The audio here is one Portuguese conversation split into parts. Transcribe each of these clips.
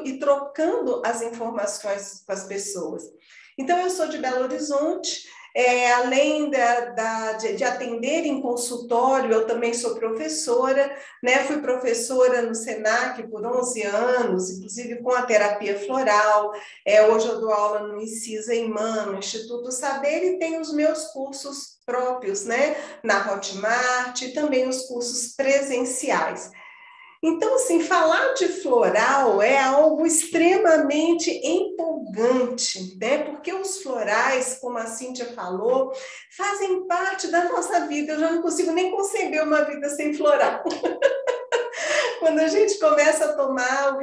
e trocando as informações com as pessoas. Então, eu sou de Belo Horizonte, além de atender em consultório, eu também sou professora, né? Fui professora no SENAC por 11 anos, inclusive com a terapia floral. Hoje eu dou aula no INCISA IMAN, no Instituto Saber, e tenho os meus cursos próprios, né? Na Hotmart, e também os cursos presenciais. Então, assim, falar de floral é algo extremamente empolgante, né? Porque os florais, como a Cíntia falou, fazem parte da nossa vida. Eu já não consigo nem conceber uma vida sem floral. Quando a gente começa a tomar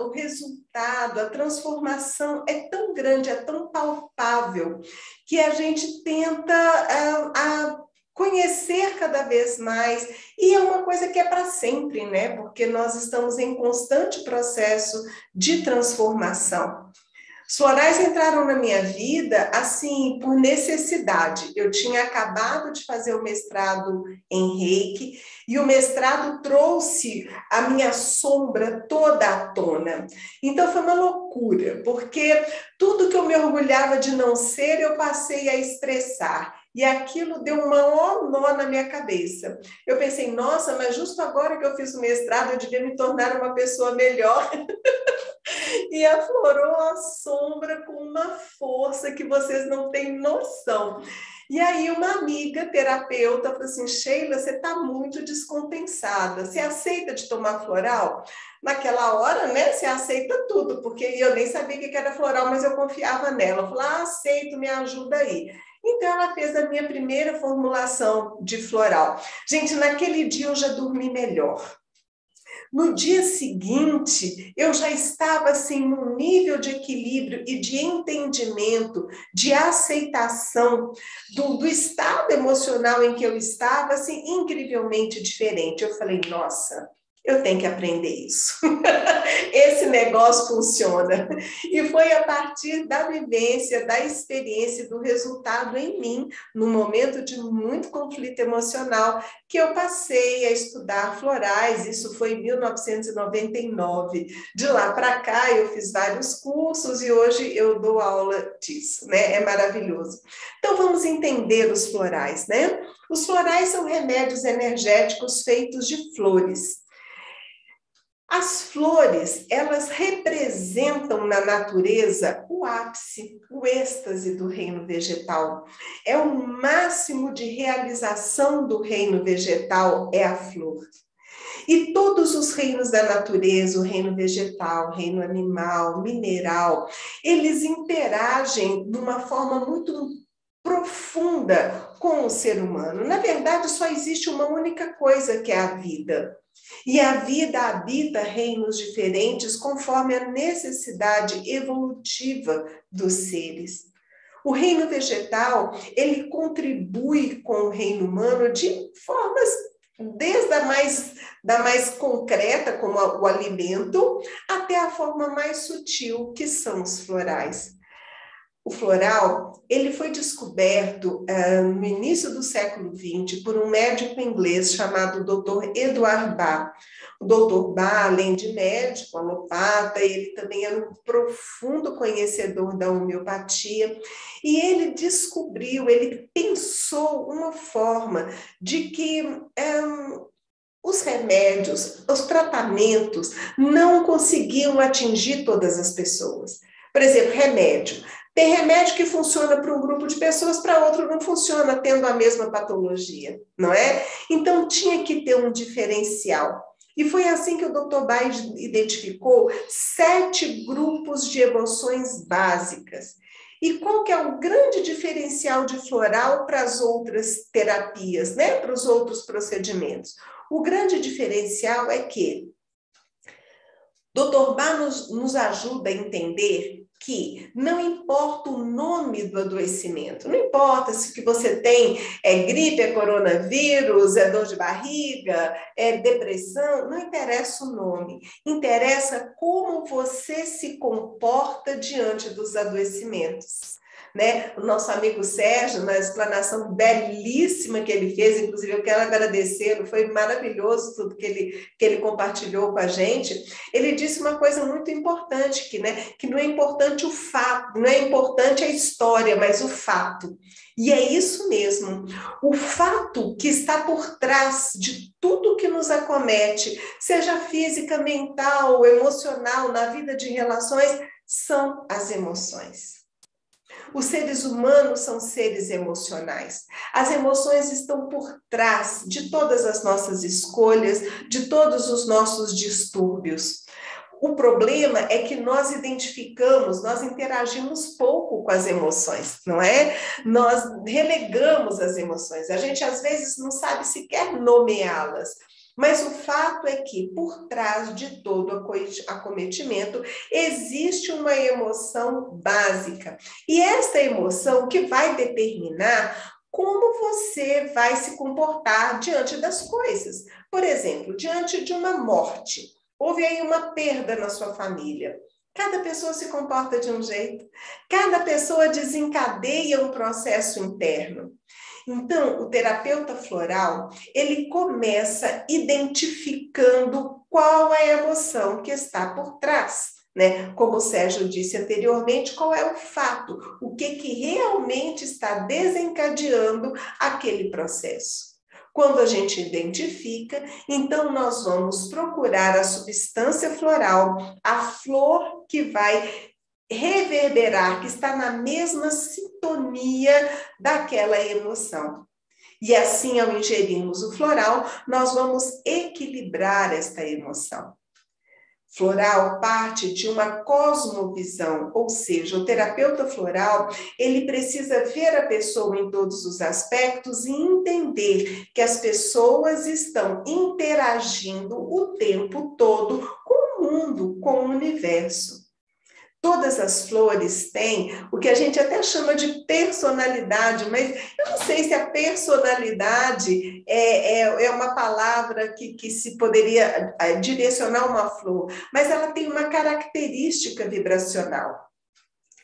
o resultado, a transformação é tão grande, é tão palpável, que a gente tenta conhecer cada vez mais, e é uma coisa que é para sempre, né? Porque nós estamos em constante processo de transformação. Os florais entraram na minha vida, assim, por necessidade. Eu tinha acabado de fazer o mestrado em Reiki, e o mestrado trouxe a minha sombra toda à tona. Então, foi uma loucura, porque tudo que eu me orgulhava de não ser, eu passei a expressar. E aquilo deu um maior nó na minha cabeça. Eu pensei, nossa, mas justo agora que eu fiz o mestrado, eu devia me tornar uma pessoa melhor. E aflorou a sombra com uma força que vocês não têm noção. E aí uma amiga terapeuta falou assim, Sheila, você está muito descompensada, você aceita de tomar floral? Naquela hora, né, você aceita tudo, porque eu nem sabia o que era floral, mas eu confiava nela. Eu falei, aceito, me ajuda aí. Então, ela fez a minha primeira formulação de floral. Gente, naquele dia eu já dormi melhor. No dia seguinte, eu já estava assim num nível de equilíbrio e de entendimento, de aceitação do estado emocional em que eu estava, assim, incrivelmente diferente. Eu falei, nossa, eu tenho que aprender isso. Esse negócio funciona. E foi a partir da vivência, da experiência, do resultado em mim, num momento de muito conflito emocional, que eu passei a estudar florais. Isso foi em 1999. De lá para cá, eu fiz vários cursos e hoje eu dou aula disso, né? É maravilhoso. Então, vamos entender os florais, né? Os florais são remédios energéticos feitos de flores. As flores, elas representam na natureza o ápice, o êxtase do reino vegetal. É o máximo de realização do reino vegetal, é a flor. E todos os reinos da natureza, o reino vegetal, o reino animal, mineral, eles interagem de uma forma muito profunda com o ser humano. Na verdade, só existe uma única coisa, que é a vida. E a vida habita reinos diferentes conforme a necessidade evolutiva dos seres. O reino vegetal, ele contribui com o reino humano de formas, desde da mais concreta, como o alimento, até a forma mais sutil, que são os florais. O floral, ele foi descoberto no início do século XX por um médico inglês chamado Dr. Edward Bach. O Dr. Bach, além de médico, alopata, ele também era um profundo conhecedor da homeopatia, e ele descobriu, ele pensou uma forma de que os remédios, os tratamentos não conseguiam atingir todas as pessoas. Por exemplo, remédio. Tem remédio que funciona para um grupo de pessoas, para outro não funciona, tendo a mesma patologia, não é? Então, tinha que ter um diferencial. E foi assim que o Dr. Bach identificou 7 grupos de emoções básicas. E qual que é o grande diferencial de floral para as outras terapias, né? Para os outros procedimentos? O grande diferencial é que Dr. Bach nos ajuda a entender que não importa o nome do adoecimento, não importa se o que você tem é gripe, é coronavírus, é dor de barriga, é depressão, não interessa o nome, interessa como você se comporta diante dos adoecimentos. né? O nosso amigo Sérgio, na explanação belíssima que ele fez, inclusive eu quero agradecê-lo, foi maravilhoso tudo que ele compartilhou com a gente. Ele disse uma coisa muito importante, que não é importante o fato, não é importante a história, mas o fato. E é isso mesmo, o fato que está por trás de tudo que nos acomete, seja física, mental, emocional, na vida de relações, são as emoções. Os seres humanos são seres emocionais. As emoções estão por trás de todas as nossas escolhas, de todos os nossos distúrbios. O problema é que nós identificamos, nós interagimos pouco com as emoções, não é? Nós relegamos as emoções. A gente, às vezes, não sabe sequer nomeá-las. Mas o fato é que, por trás de todo acometimento, existe uma emoção básica. E esta emoção que vai determinar como você vai se comportar diante das coisas. Por exemplo, diante de uma morte. Houve aí uma perda na sua família. Cada pessoa se comporta de um jeito. Cada pessoa desencadeia um processo interno. Então, o terapeuta floral, ele começa identificando qual é a emoção que está por trás, né? Como o Sérgio disse anteriormente, qual é o fato, o que realmente está desencadeando aquele processo. Quando a gente identifica, então nós vamos procurar a substância floral, a flor que vai reverberar, que está na mesma sintonia daquela emoção. E assim, ao ingerirmos o floral, nós vamos equilibrar esta emoção. Floral parte de uma cosmovisão, ou seja, o terapeuta floral, ele precisa ver a pessoa em todos os aspectos e entender que as pessoas estão interagindo o tempo todo com o mundo, com o universo. Todas as flores têm o que a gente até chama de personalidade, mas eu não sei se a personalidade é uma palavra que se poderia direcionar uma flor, mas ela tem uma característica vibracional.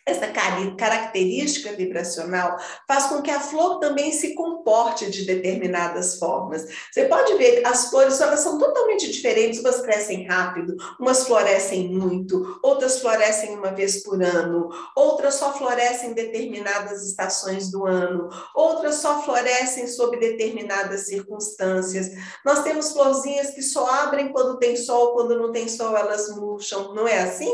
Essa característica vibracional faz com que a flor também se comporte de determinadas formas. Você pode ver que as flores, elas são totalmente diferentes, umas crescem rápido, umas florescem muito, outras florescem uma vez por ano, outras só florescem em determinadas estações do ano, outras só florescem sob determinadas circunstâncias. Nós temos florzinhas que só abrem quando tem sol, quando não tem sol elas murcham, não é assim?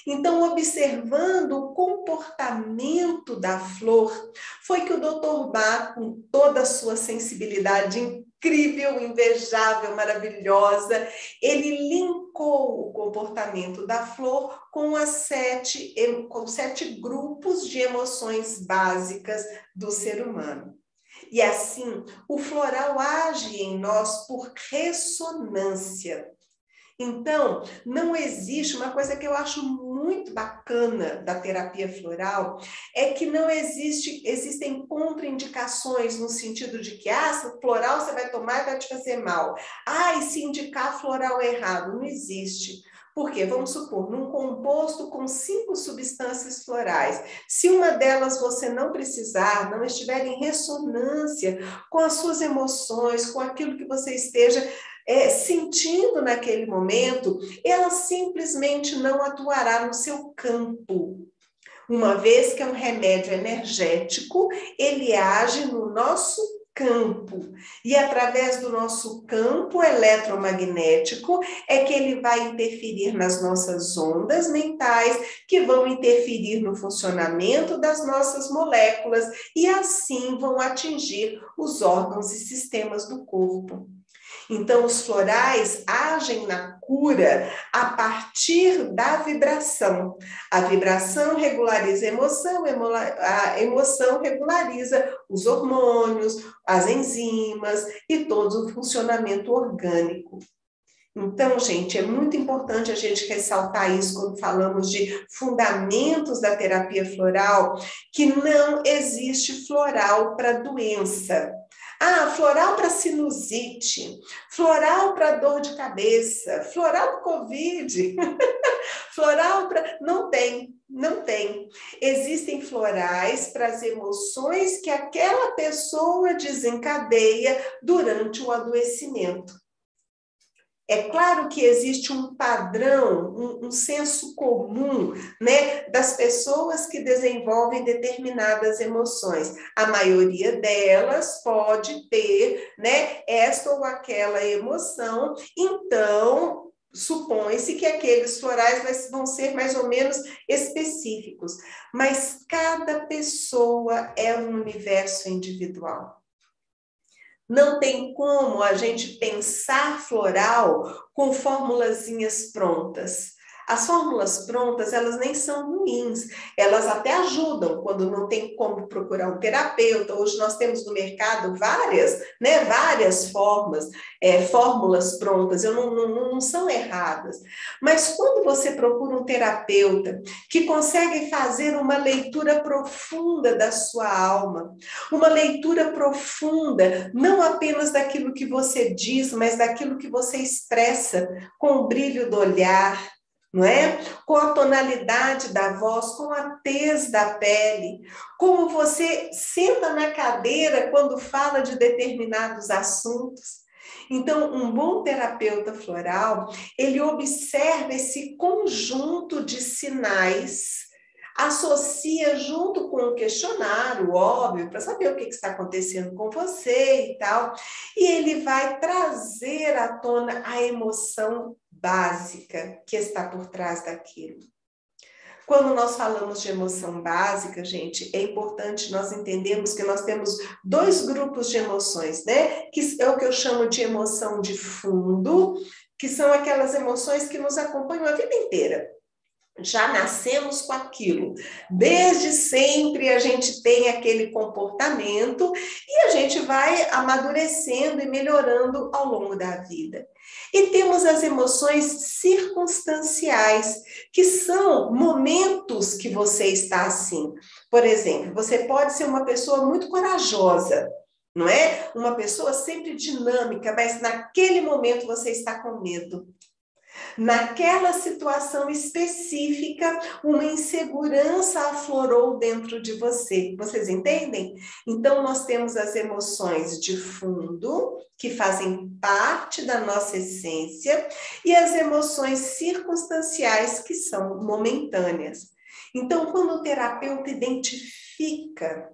Então, observando o comportamento da flor, foi que o Dr. Bach, com toda a sua sensibilidade incrível, invejável, maravilhosa, ele linkou o comportamento da flor com com 7 grupos de emoções básicas do ser humano. E assim, o floral age em nós por ressonância. Então, não existe, uma coisa que eu acho muito bacana da terapia floral, é que não existem contraindicações no sentido de que, se floral você vai tomar e vai te fazer mal. E se indicar floral errado, não existe. Por quê? Vamos supor, num composto com 5 substâncias florais, se uma delas você não precisar, não estiver em ressonância com as suas emoções, com aquilo que você esteja sentindo naquele momento, ela simplesmente não atuará no seu campo. Uma vez que é um remédio energético, ele age no nosso campo. E através do nosso campo eletromagnético é que ele vai interferir nas nossas ondas mentais, que vão interferir no funcionamento das nossas moléculas e assim vão atingir os órgãos e sistemas do corpo. Então, os florais agem na cura a partir da vibração. A vibração regulariza a emoção regulariza os hormônios, as enzimas e todo o funcionamento orgânico. Então, gente, é muito importante a gente ressaltar isso quando falamos de fundamentos da terapia floral, que não existe floral para doença. Floral para sinusite, floral para dor de cabeça, floral para Covid. Floral para... Não tem, não tem. Existem florais para as emoções que aquela pessoa desencadeia durante o adoecimento. É claro que existe um padrão, um senso comum, né, das pessoas que desenvolvem determinadas emoções. A maioria delas pode ter, né, esta ou aquela emoção, então supõe-se que aqueles florais vão ser mais ou menos específicos, mas cada pessoa é um universo individual. Não tem como a gente pensar floral com formulazinhas prontas. As fórmulas prontas, elas nem são ruins, elas até ajudam quando não tem como procurar um terapeuta. Hoje nós temos no mercado várias, né, várias fórmulas prontas, não são erradas. Mas quando você procura um terapeuta que consegue fazer uma leitura profunda da sua alma, uma leitura profunda, não apenas daquilo que você diz, mas daquilo que você expressa, com o brilho do olhar, não é? Com a tonalidade da voz, com a tez da pele, como você senta na cadeira quando fala de determinados assuntos. Então, um bom terapeuta floral, ele observa esse conjunto de sinais, associa junto com o questionário, óbvio, para saber o que está acontecendo com você e tal, e ele vai trazer à tona a emoção básica que está por trás daquilo. Quando nós falamos de emoção básica, gente, é importante nós entendermos que nós temos dois grupos de emoções, né? Que é o que eu chamo de emoção de fundo, que são aquelas emoções que nos acompanham a vida inteira. Já nascemos com aquilo. Desde sempre a gente tem aquele comportamento e a gente vai amadurecendo e melhorando ao longo da vida. E temos as emoções circunstanciais, que são momentos que você está assim. Por exemplo, você pode ser uma pessoa muito corajosa, não é? Uma pessoa sempre dinâmica, mas naquele momento você está com medo. Naquela situação específica, uma insegurança aflorou dentro de você. Vocês entendem? Então, nós temos as emoções de fundo, que fazem parte da nossa essência, e as emoções circunstanciais, que são momentâneas. Então, quando o terapeuta identifica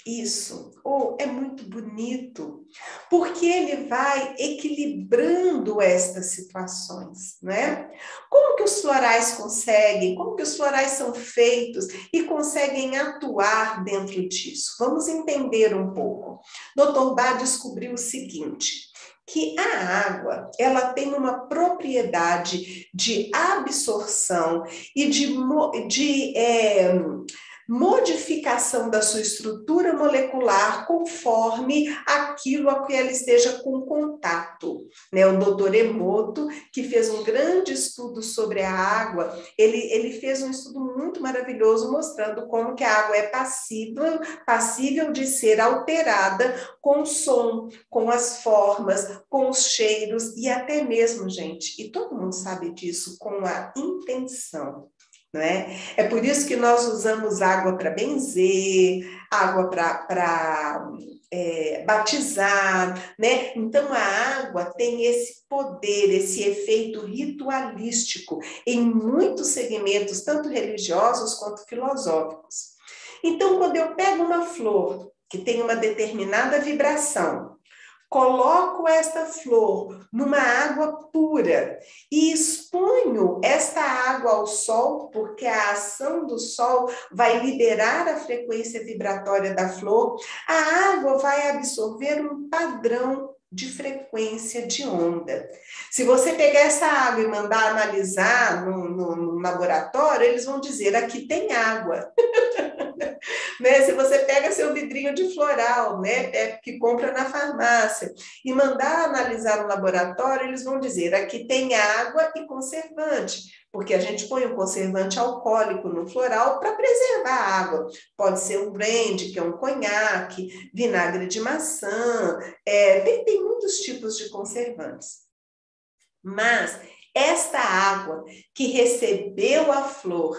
isso, é muito bonito, porque ele vai equilibrando estas situações, né? Como que os florais conseguem, como que os florais são feitos e conseguem atuar dentro disso? Vamos entender um pouco. Dr. Bach descobriu o seguinte, que a água, ela tem uma propriedade de absorção e de modificação da sua estrutura molecular conforme aquilo a que ela esteja com contato. Né? O doutor Emoto, que fez um grande estudo sobre a água, ele fez um estudo muito maravilhoso mostrando como que a água é passível de ser alterada com o som, com as formas, com os cheiros e até mesmo, gente, e todo mundo sabe disso, com a intenção. Não é? É por isso que nós usamos água para benzer, água para batizar, né? Então a água tem esse poder, esse efeito ritualístico em muitos segmentos, tanto religiosos quanto filosóficos. Então, quando eu pego uma flor que tem uma determinada vibração, coloco esta flor numa água pura e exponho esta água ao sol, porque a ação do sol vai liberar a frequência vibratória da flor, a água vai absorver um padrão de frequência de onda. Se você pegar essa água e mandar analisar no laboratório, eles vão dizer, aqui tem água. Né? Se você pega seu vidrinho de floral, né, que compra na farmácia, e mandar analisar no laboratório, eles vão dizer, aqui tem água e conservante, porque a gente põe um conservante alcoólico no floral para preservar a água. Pode ser um brandy, que é um conhaque, vinagre de maçã, tem muitos tipos de conservantes. Mas Esta água que recebeu a flor,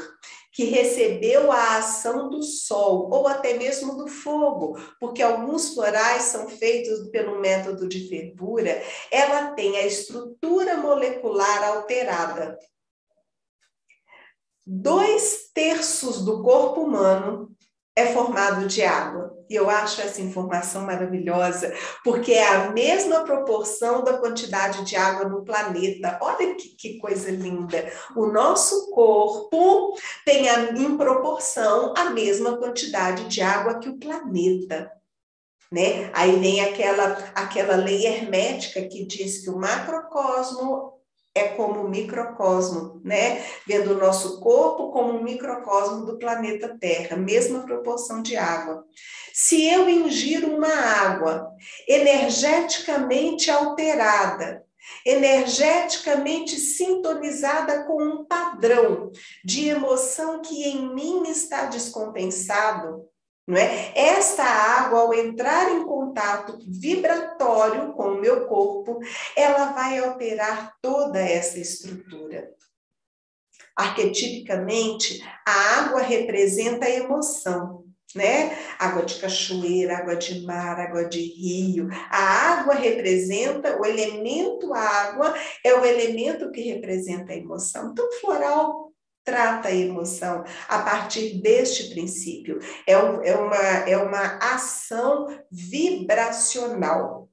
que recebeu a ação do sol, ou até mesmo do fogo, porque alguns florais são feitos pelo método de fervura, ela tem a estrutura molecular alterada. 2/3 do corpo humano é formado de água. E eu acho essa informação maravilhosa, porque é a mesma proporção da quantidade de água no planeta. Olha que coisa linda. O nosso corpo tem em proporção a mesma quantidade de água que o planeta. Né? Aí vem aquela lei hermética que diz que o macrocosmo é como o microcosmo, né? Vendo o nosso corpo como um microcosmo do planeta Terra, mesma proporção de água. Se eu ingiro uma água energeticamente alterada, energeticamente sintonizada com um padrão de emoção que em mim está descompensado, não é? Esta água, ao entrar em contato vibratório com o meu corpo, ela vai alterar toda essa estrutura. Arquetipicamente, a água representa a emoção, né? Água de cachoeira, água de mar, água de rio. A água representa, o elemento água é o elemento que representa a emoção. Então, floral trata a emoção a partir deste princípio. É uma ação vibracional,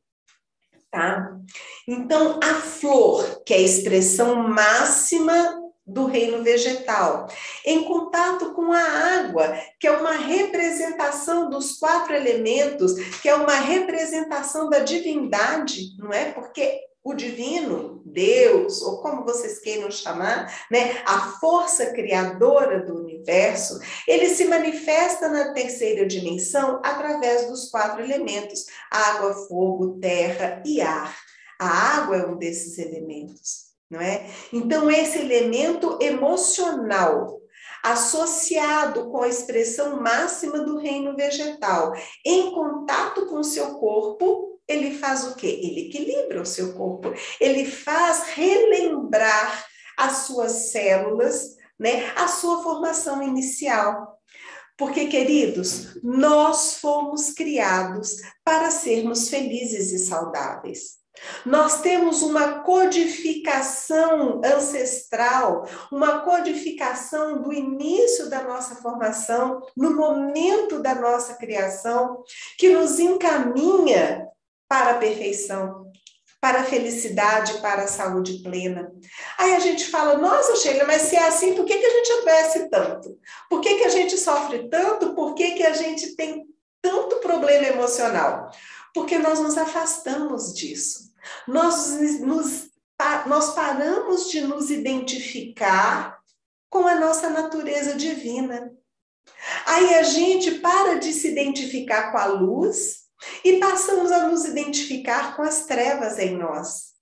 tá? Então, a flor, que é a expressão máxima do reino vegetal, em contato com a água, que é uma representação dos 4 elementos, que é uma representação da divindade, não é? Porque o divino, Deus, ou como vocês queiram chamar, né, a força criadora do universo, ele se manifesta na 3ª dimensão através dos 4 elementos: água, fogo, terra e ar. A água é um desses elementos, não é? Então, esse elemento emocional, associado com a expressão máxima do reino vegetal, em contato com o seu corpo, ele faz o quê? Ele equilibra o seu corpo, ele faz relembrar as suas células, né, a sua formação inicial. Porque, queridos, nós fomos criados para sermos felizes e saudáveis. Nós temos uma codificação ancestral, uma codificação do início da nossa formação, no momento da nossa criação, que nos encaminha para a perfeição, para a felicidade, para a saúde plena. Aí a gente fala, nossa, Sheila, mas se é assim, por que a gente adoece tanto? Por que a gente sofre tanto? Por que a gente tem tanto problema emocional? Porque nós nos afastamos disso. Nós paramos de nos identificar com a nossa natureza divina. Aí a gente para de se identificar com a luz e passamos a nos identificar com as trevas em nós,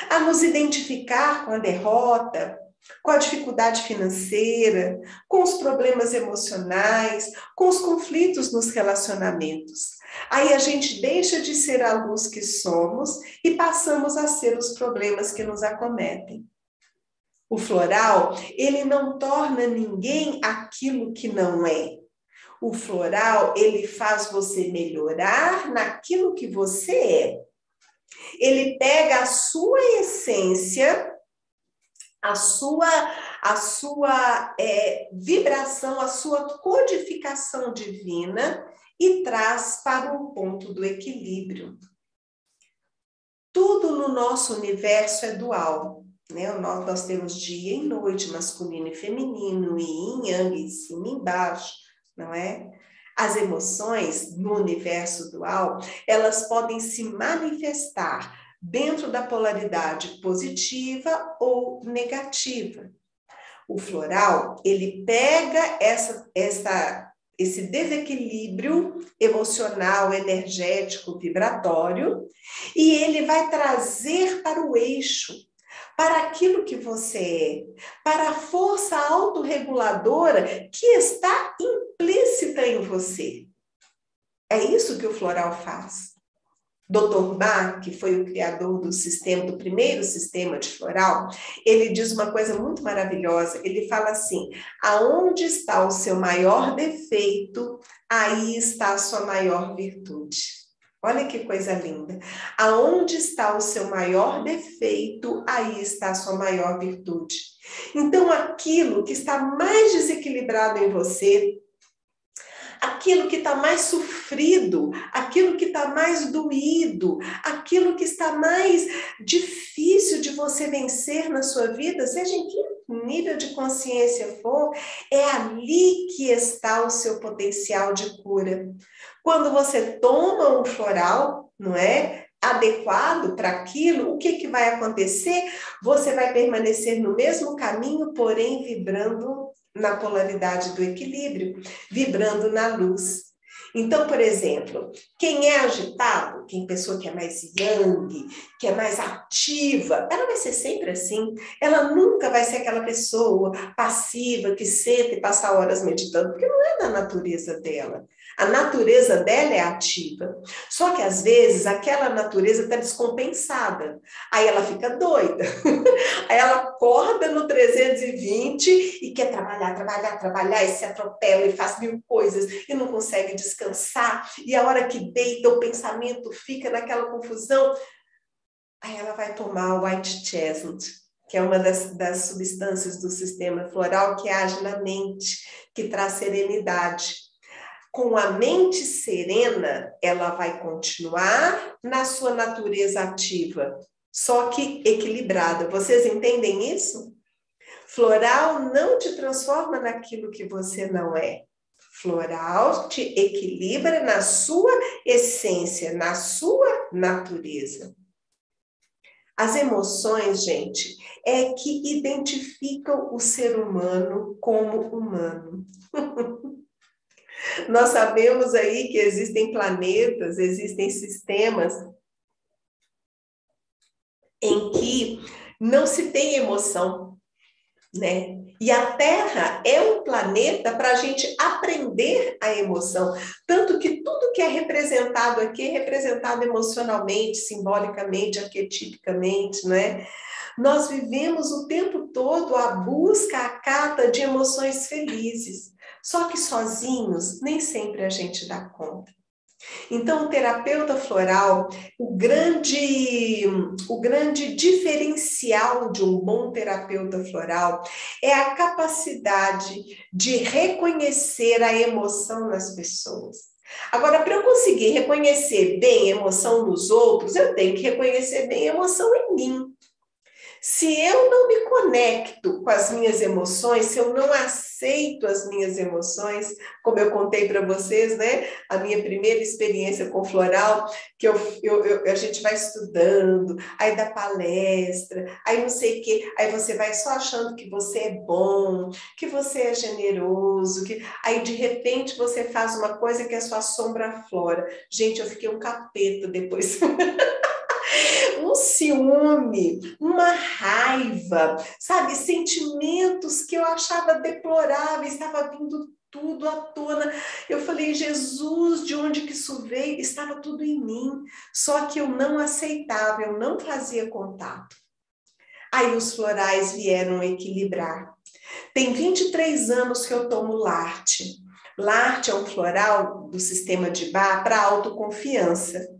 a nos identificar com a derrota, com a dificuldade financeira, com os problemas emocionais, com os conflitos nos relacionamentos. Aí a gente deixa de ser a luz que somos e passamos a ser os problemas que nos acometem. O floral, ele não torna ninguém aquilo que não é. O floral, ele faz você melhorar naquilo que você é. Ele pega a sua essência, a sua vibração, a sua codificação divina e traz para o ponto do equilíbrio. Tudo no nosso universo é dual. Né? Nós temos dia e noite, masculino e feminino, yin e yang, em cima e embaixo, não é? As emoções no universo dual, elas podem se manifestar dentro da polaridade positiva ou negativa. O floral, ele pega esse desequilíbrio emocional, energético, vibratório, e ele vai trazer para o eixo, para aquilo que você é, para a força autorreguladora que está implícita em você. É isso que o floral faz. Dr. Bach, que foi o criador do sistema, do primeiro sistema de floral, ele diz uma coisa muito maravilhosa. Ele fala assim: aonde está o seu maior defeito, aí está a sua maior virtude. Olha que coisa linda. Aonde está o seu maior defeito, aí está a sua maior virtude. Então, aquilo que está mais desequilibrado em você, aquilo que está mais sofrido, aquilo que está mais doído, aquilo que está mais difícil de você vencer na sua vida, seja em que nível de consciência for, é ali que está o seu potencial de cura. Quando você toma um floral, não é? Adequado para aquilo, o que vai acontecer? Você vai permanecer no mesmo caminho, porém vibrando na polaridade do equilíbrio, vibrando na luz. Então, por exemplo, quem é agitado, quem pessoa que é mais yang, que é mais ativa, ela vai ser sempre assim. Ela nunca vai ser aquela pessoa passiva que senta e passa horas meditando, porque não é da natureza dela. A natureza dela é ativa. Só que, às vezes, aquela natureza está descompensada. Aí ela fica doida. Aí ela acorda no 320 e quer trabalhar, e se atropela e faz mil coisas e não consegue descansar. E a hora que deita, o pensamento fica naquela confusão. Aí ela vai tomar o white chestnut, que é uma das substâncias do sistema floral que age na mente, que traz serenidade. Com a mente serena, ela vai continuar na sua natureza ativa, só que equilibrada. Vocês entendem isso? Floral não te transforma naquilo que você não é. Floral te equilibra na sua essência, na sua natureza. As emoções, gente, é que identificam o ser humano como humano. Nós sabemos aí que existem planetas, existem sistemas em que não se tem emoção, né? E a Terra é um planeta para a gente aprender a emoção. Tanto que tudo que é representado aqui é representado emocionalmente, simbolicamente, arquetipicamente, né? Nós vivemos o tempo todo a busca, a cata de emoções felizes. Só que sozinhos, nem sempre a gente dá conta. Então, o terapeuta floral, o grande diferencial de um bom terapeuta floral é a capacidade de reconhecer a emoção nas pessoas. Agora, para eu conseguir reconhecer bem a emoção nos outros, eu tenho que reconhecer bem a emoção em mim. Se eu não me conecto com as minhas emoções, se eu não aceito as minhas emoções, como eu contei para vocês, né? A minha primeira experiência com floral, que a gente vai estudando, aí dá palestra, aí não sei o quê, aí você vai só achando que você é bom, que você é generoso, aí de repente você faz uma coisa que a sua sombra aflora. Gente, eu fiquei um capeta depois. Um ciúme, uma raiva, sabe? Sentimentos que eu achava deploráveis, estava vindo tudo à tona. Eu falei, Jesus, de onde que isso veio? Estava tudo em mim, só que eu não aceitava, eu não fazia contato. Aí os florais vieram equilibrar. Tem 23 anos que eu tomo Larte. Larte é um floral do sistema de Bach para autoconfiança.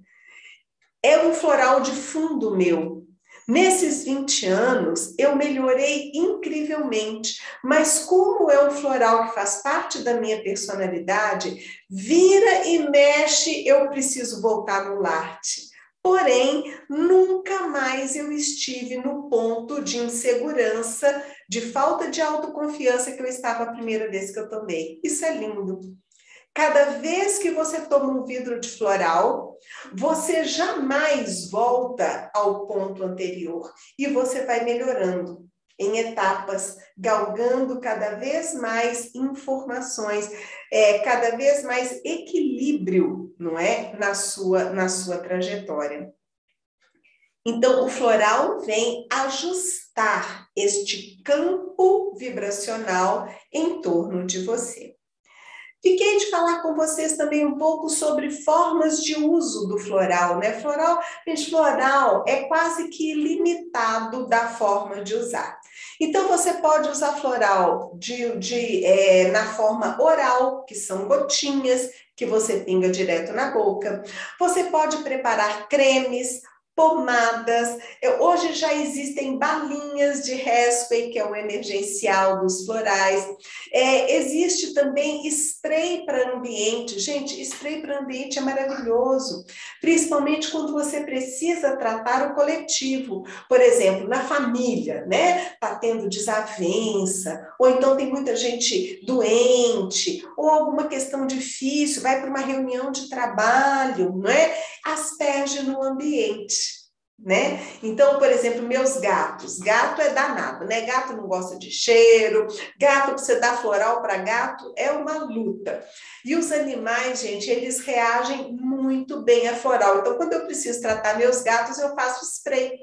É um floral de fundo meu. Nesses 20 anos, eu melhorei incrivelmente, mas como é um floral que faz parte da minha personalidade, vira e mexe, eu preciso voltar no Larte. Porém, nunca mais eu estive no ponto de insegurança, de falta de autoconfiança que eu estava a primeira vez que eu tomei. Isso é lindo. Cada vez que você toma um vidro de floral, você jamais volta ao ponto anterior e você vai melhorando em etapas, galgando cada vez mais informações, cada vez mais equilíbrio, não é? Na sua trajetória. Então, o floral vem ajustar este campo vibracional em torno de você. Fiquei de falar com vocês também um pouco sobre formas de uso do floral, né? Gente, floral é quase que ilimitado da forma de usar. Então, você pode usar floral na forma oral, que são gotinhas, que você pinga direto na boca. Você pode preparar cremes, pomadas. Hoje já existem balinhas de hairspray, que é o emergencial dos florais. Existe também spray para ambiente. Gente, spray para ambiente é maravilhoso, principalmente quando você precisa tratar o coletivo. Por exemplo, na família, né? Está tendo desavença, ou então tem muita gente doente, ou alguma questão difícil, vai para uma reunião de trabalho, não é? Asperge no ambiente. Né? Então, por exemplo, meus gatos, gato é danado, né? Gato não gosta de cheiro, gato, pra você dar floral para gato, é uma luta. E os animais, gente, eles reagem muito bem a floral. Então, quando eu preciso tratar meus gatos, eu faço spray.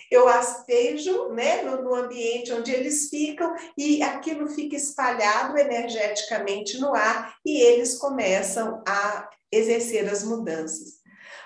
Eu aspejo, né, no ambiente onde eles ficam e aquilo fica espalhado energeticamente no ar e eles começam a exercer as mudanças.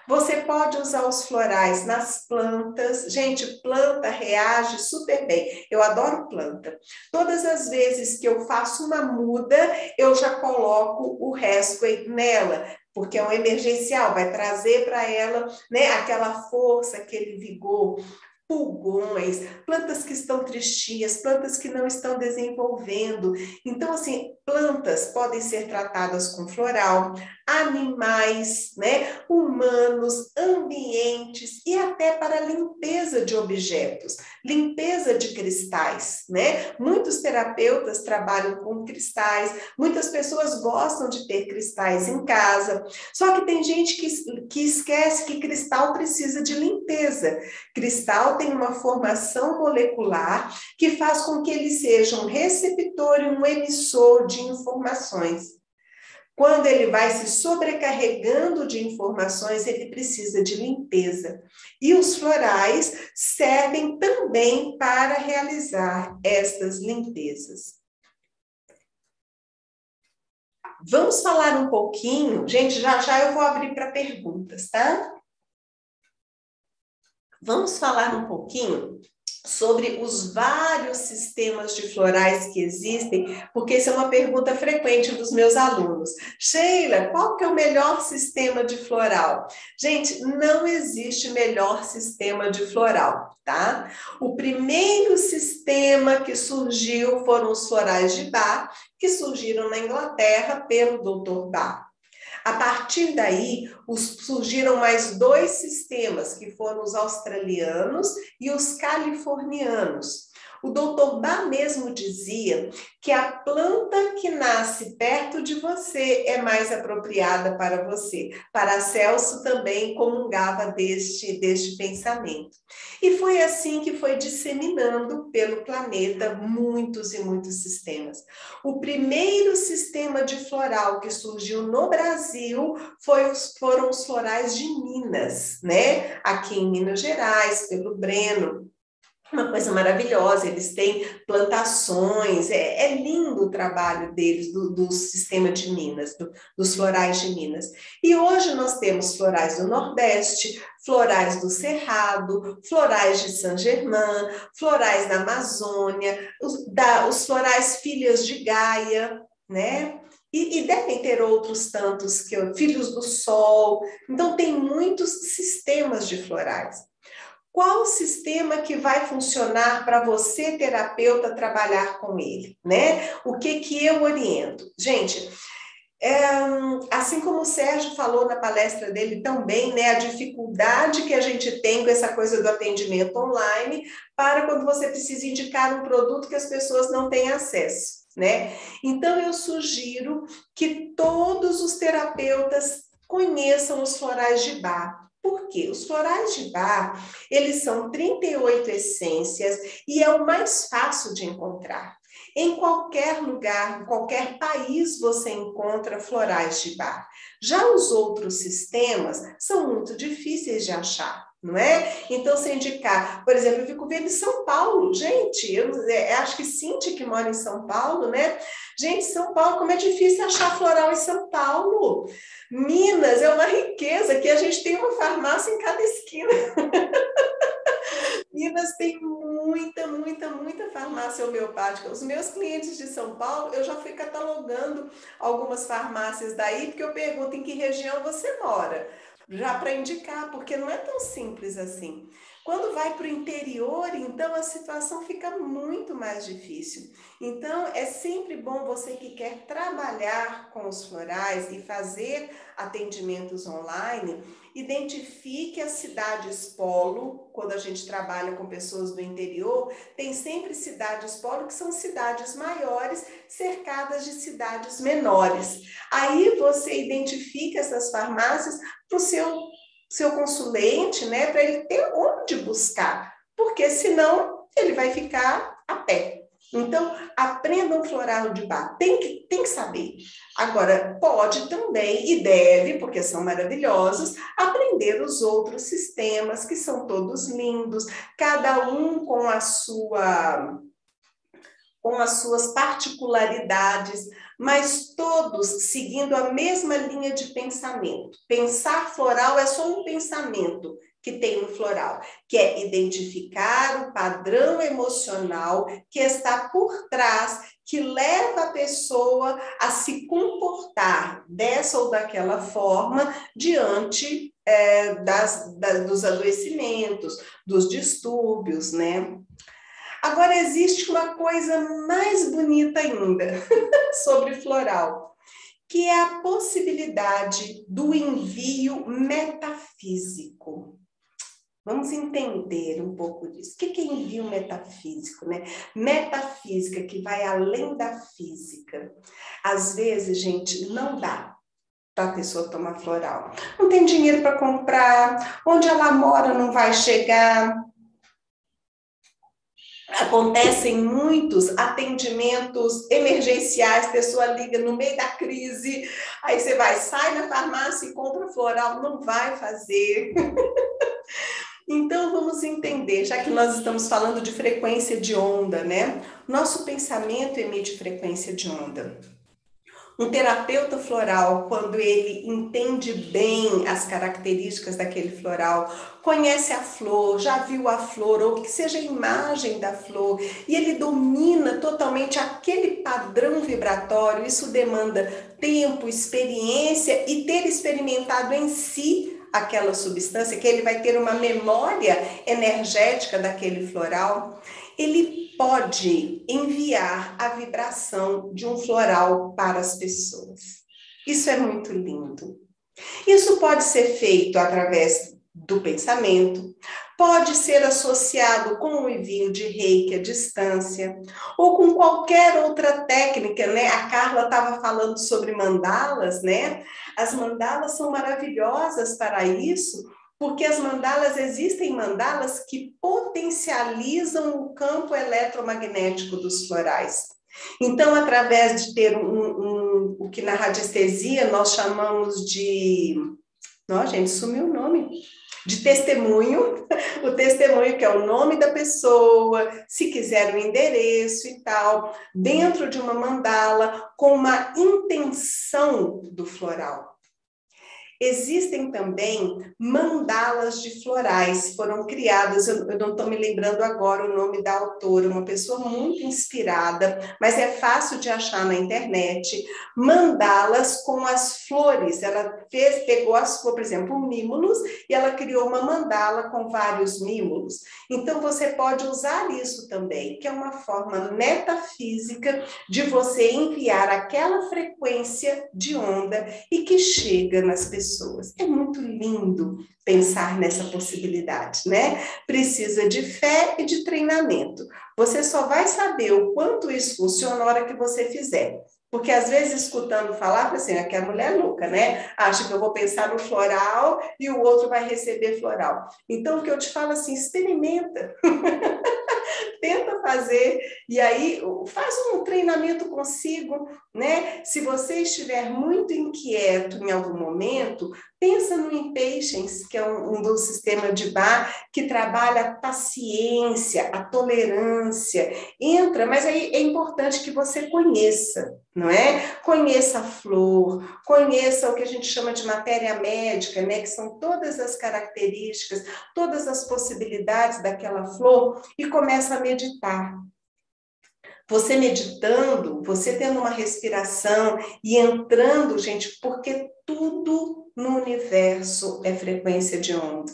Você pode usar os florais nas plantas. Gente, planta reage super bem. Eu adoro planta. Todas as vezes que eu faço uma muda, eu já coloco o hairspray nela, porque é um emergencial, vai trazer para ela, né, aquela força, aquele vigor. Pulgões, plantas que estão tristinhas, plantas que não estão desenvolvendo. Então, assim, plantas podem ser tratadas com floral, animais, né, humanos, ambientes e até para limpeza de objetos, limpeza de cristais, né? Muitos terapeutas trabalham com cristais, muitas pessoas gostam de ter cristais em casa, só que tem gente que esquece que cristal precisa de limpeza. Cristal tem uma formação molecular que faz com que ele seja um receptor e um emissor de informações. Quando ele vai se sobrecarregando de informações, ele precisa de limpeza. E os florais servem também para realizar estas limpezas. Vamos falar um pouquinho, gente, já já eu vou abrir para perguntas, tá? Vamos falar um pouquinho sobre os vários sistemas de florais que existem, porque essa é uma pergunta frequente dos meus alunos. Sheila, qual que é o melhor sistema de floral? Gente, não existe melhor sistema de floral, tá? O primeiro sistema que surgiu foram os florais de Bach, que surgiram na Inglaterra pelo Dr. Bach. A partir daí, surgiram mais dois sistemas, que foram os australianos e os californianos. O doutor Bach mesmo dizia que a planta que nasce perto de você é mais apropriada para você. Paracelso também comungava deste pensamento. E foi assim que foi disseminando pelo planeta muitos e muitos sistemas. O primeiro sistema de floral que surgiu no Brasil foram os florais de Minas, né? Aqui em Minas Gerais, pelo Breno. Uma coisa maravilhosa, eles têm plantações, é lindo o trabalho deles, do sistema de Minas, dos florais de Minas. E hoje nós temos florais do Nordeste, florais do Cerrado, florais de Saint-Germain, florais da Amazônia, os florais Filhas de Gaia, né? E devem ter outros tantos, Filhos do Sol. Então, tem muitos sistemas de florais. Qual o sistema que vai funcionar para você, terapeuta, trabalhar com ele, né? O que eu oriento? Gente, assim como o Sérgio falou na palestra dele também, né, a dificuldade que a gente tem com essa coisa do atendimento online para quando você precisa indicar um produto que as pessoas não têm acesso, né? Então, eu sugiro que todos os terapeutas conheçam os florais de Bach. Por quê? Os florais de Bach, eles são 38 essências e é o mais fácil de encontrar. Em qualquer lugar, em qualquer país, você encontra florais de Bach. Já os outros sistemas são muito difíceis de achar, não é? Então, se indicar, por exemplo, eu fico vendo em São Paulo, gente, eu acho que Cíntia que mora em São Paulo, né? Gente, São Paulo, como é difícil achar floral em São Paulo. Minas é uma riqueza, que a gente tem uma farmácia em cada esquina. Minas tem muita farmácia homeopática. Os meus clientes de São Paulo, eu já fui catalogando algumas farmácias daí, porque eu pergunto em que região você mora, já para indicar, porque não é tão simples assim. Quando vai para o interior, então a situação fica muito mais difícil. Então, é sempre bom você que quer trabalhar com os florais e fazer atendimentos online, identifique as cidades polo. Quando a gente trabalha com pessoas do interior, tem sempre cidades polo, que são cidades maiores, cercadas de cidades menores. Aí você identifica essas farmácias para o seu consulente, né, para ele ter onde buscar, porque senão ele vai ficar a pé. Então, aprenda um floral de bar, tem que saber. Agora, pode também, e deve, porque são maravilhosos, aprender os outros sistemas, que são todos lindos, cada um com as suas particularidades, mas todos seguindo a mesma linha de pensamento. Pensar floral é só um pensamento que tem no floral, que é identificar o padrão emocional que está por trás, que leva a pessoa a se comportar dessa ou daquela forma diante dos adoecimentos, dos distúrbios, né? Agora, existe uma coisa mais bonita ainda sobre floral, que é a possibilidade do envio metafísico. Vamos entender um pouco disso. O que é envio metafísico, né? Metafísica, que vai além da física. Às vezes, gente, não dá para a pessoa tomar floral. Não tem dinheiro para comprar, onde ela mora não vai chegar. Acontecem muitos atendimentos emergenciais, a pessoa liga no meio da crise, aí você sai na farmácia e compra floral, não vai fazer. Então, vamos entender, já que nós estamos falando de frequência de onda, né? Nosso pensamento emite frequência de onda. Um terapeuta floral, quando ele entende bem as características daquele floral, conhece a flor, já viu a flor, ou que seja a imagem da flor, e ele domina totalmente aquele padrão vibratório, isso demanda tempo, experiência e ter experimentado em si aquela substância, que ele vai ter uma memória energética daquele floral. Ele pode enviar a vibração de um floral para as pessoas. Isso é muito lindo. Isso pode ser feito através do pensamento, pode ser associado com o envio de reiki à distância, ou com qualquer outra técnica, né? A Carla estava falando sobre mandalas, né? As mandalas são maravilhosas para isso, porque existem mandalas que potencializam o campo eletromagnético dos florais. Então, através de ter o que na radiestesia nós chamamos de... Nossa, gente, sumiu o nome. De testemunho, o testemunho que é o nome da pessoa, se quiser o endereço e tal, dentro de uma mandala com uma intenção do floral. Existem também mandalas de florais, foram criadas, eu não estou me lembrando agora o nome da autora, uma pessoa muito inspirada, mas é fácil de achar na internet, mandalas com as flores, ela pegou as flores, por exemplo, um mimulus, e ela criou uma mandala com vários mimulus. Então, você pode usar isso também, que é uma forma metafísica de você enviar aquela frequência de onda e que chega nas pessoas. É muito lindo pensar nessa possibilidade, né? Precisa de fé e de treinamento. Você só vai saber o quanto isso funciona na hora que você fizer. Porque às vezes escutando falar, assim, aqui a mulher é louca, né? Acha que eu vou pensar no floral e o outro vai receber floral. Então, o que eu te falo assim, experimenta. Tenta fazer, e aí faz um treinamento consigo, né? Se você estiver muito inquieto em algum momento, pensa no Impatience, que é um do sistema de Bach, que trabalha a paciência, a tolerância. Entra, mas aí é importante que você conheça, não é? Conheça a flor, conheça o que a gente chama de matéria médica, né? Que são todas as características, todas as possibilidades daquela flor, e começa a meditar. Você meditando, você tendo uma respiração e entrando, gente, porque tudo no universo é frequência de onda.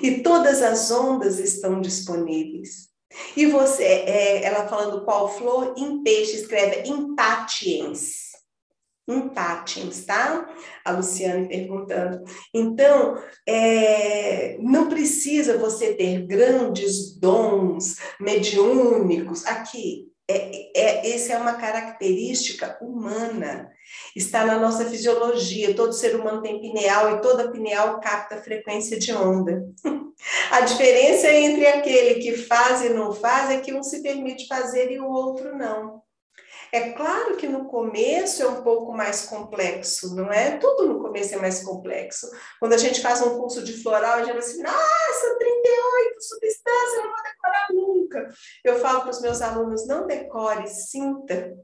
E todas as ondas estão disponíveis. E você, ela falando qual flor, em peixe, escreve Impatiens. Impatiens, tá? A Luciane perguntando. Então, não precisa você ter grandes dons mediúnicos. Aqui, essa é uma característica humana. Está na nossa fisiologia. Todo ser humano tem pineal e toda pineal capta frequência de onda. A diferença entre aquele que faz e não faz é que um se permite fazer e o outro não. É claro que no começo é um pouco mais complexo, não é? Tudo no começo é mais complexo. Quando a gente faz um curso de floral, a gente fala assim, nossa, 38 substâncias, eu não vou decorar nunca. Eu falo para os meus alunos, não decore, sinta.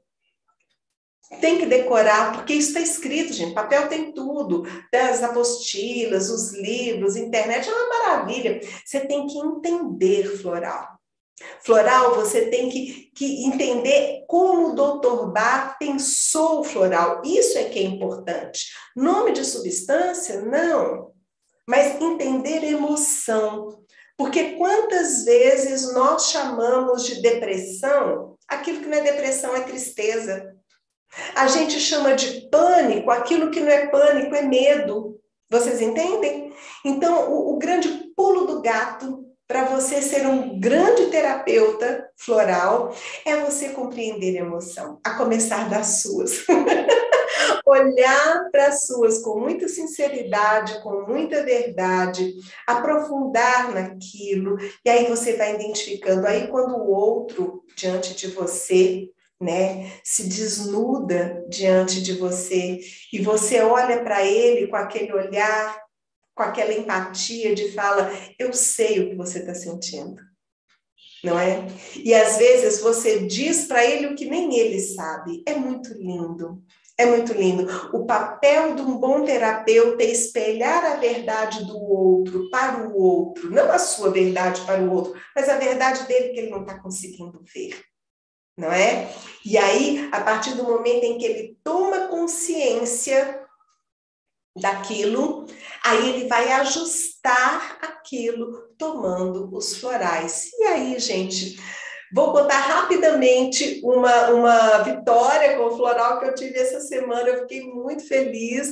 Tem que decorar, porque isso está escrito, gente. Papel tem tudo. As apostilas, os livros, internet, é uma maravilha. Você tem que entender floral. Floral, você tem que entender como o Dr. Bach pensou o floral. Isso é que é importante. Nome de substância, não. Mas entender emoção. Porque quantas vezes nós chamamos de depressão, aquilo que não é depressão é tristeza. A gente chama de pânico, aquilo que não é pânico é medo. Vocês entendem? Então, o grande pulo do gato para você ser um grande terapeuta floral é você compreender a emoção, a começar das suas. Olhar para as suas com muita sinceridade, com muita verdade, aprofundar naquilo, e aí você vai identificando. Aí, quando o outro diante de você, né, se desnuda diante de você, e você olha para ele com aquele olhar, com aquela empatia de fala, eu sei o que você está sentindo, não é? E às vezes você diz para ele o que nem ele sabe. É muito lindo. É muito lindo. O papel de um bom terapeuta é espelhar a verdade do outro para o outro, não a sua verdade para o outro, mas a verdade dele que ele não está conseguindo ver, não é? E aí, a partir do momento em que ele toma consciência daquilo, aí ele vai ajustar aquilo tomando os florais. E aí, gente, vou contar rapidamente uma vitória com o floral que eu tive essa semana. Eu fiquei muito feliz.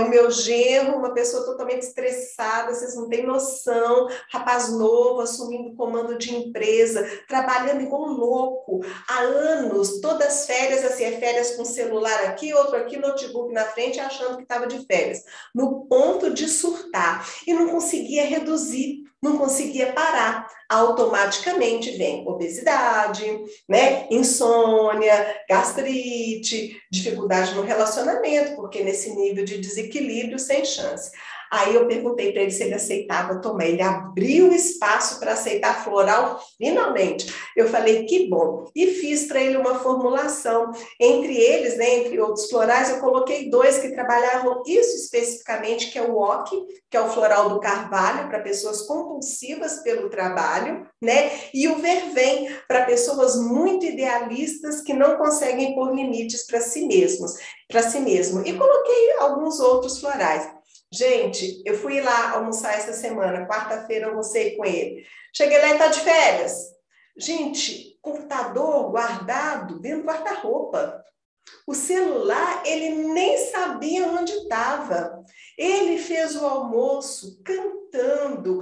O meu genro, uma pessoa totalmente estressada, vocês não têm noção. Rapaz novo, assumindo comando de empresa, trabalhando igual um louco. Há anos, todas as férias, assim, férias com celular aqui, outro aqui, notebook na frente, achando que estava de férias. No ponto de surtar. E não conseguia reduzir, não conseguia parar. Automaticamente vem obesidade, né? Insônia, gastrite, dificuldade no relacionamento, porque nesse nível de desequilíbrio, sem chance. Aí eu perguntei para ele se ele aceitava tomar. Ele abriu espaço para aceitar floral, finalmente. Eu falei, que bom. E fiz para ele uma formulação. Entre eles, né, entre outros florais, eu coloquei 2 que trabalhavam isso especificamente, que é o oque, que é o floral do carvalho, para pessoas compulsivas pelo trabalho, né? E o vervém, para pessoas muito idealistas que não conseguem pôr limites para si mesmos, para si mesmo. E coloquei alguns outros florais. Gente, eu fui lá almoçar essa semana, quarta-feira eu almocei com ele. Cheguei lá e tá de férias. Gente, computador guardado dentro do guarda-roupa. O celular, ele nem sabia onde estava. Ele fez o almoço cantando,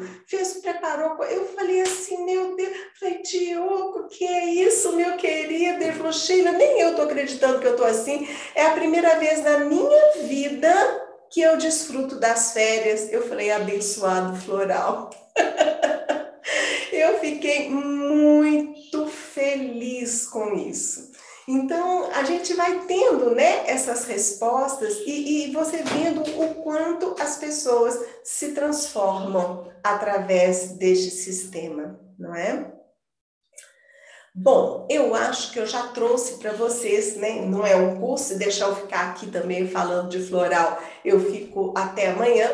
preparou. Eu falei assim, meu Deus, falei, Diogo, o que é isso, meu querido? Ele falou, Sheila, nem eu estou acreditando que eu estou assim. É a primeira vez na minha vida que eu desfruto das férias. Eu falei, abençoado floral. Eu fiquei muito feliz com isso. Então, a gente vai tendo, né, essas respostas e você vendo o quanto as pessoas se transformam através deste sistema, não é? Bom, eu acho que eu já trouxe para vocês, né? Não é um curso, se deixar eu ficar aqui também falando de floral, eu fico até amanhã.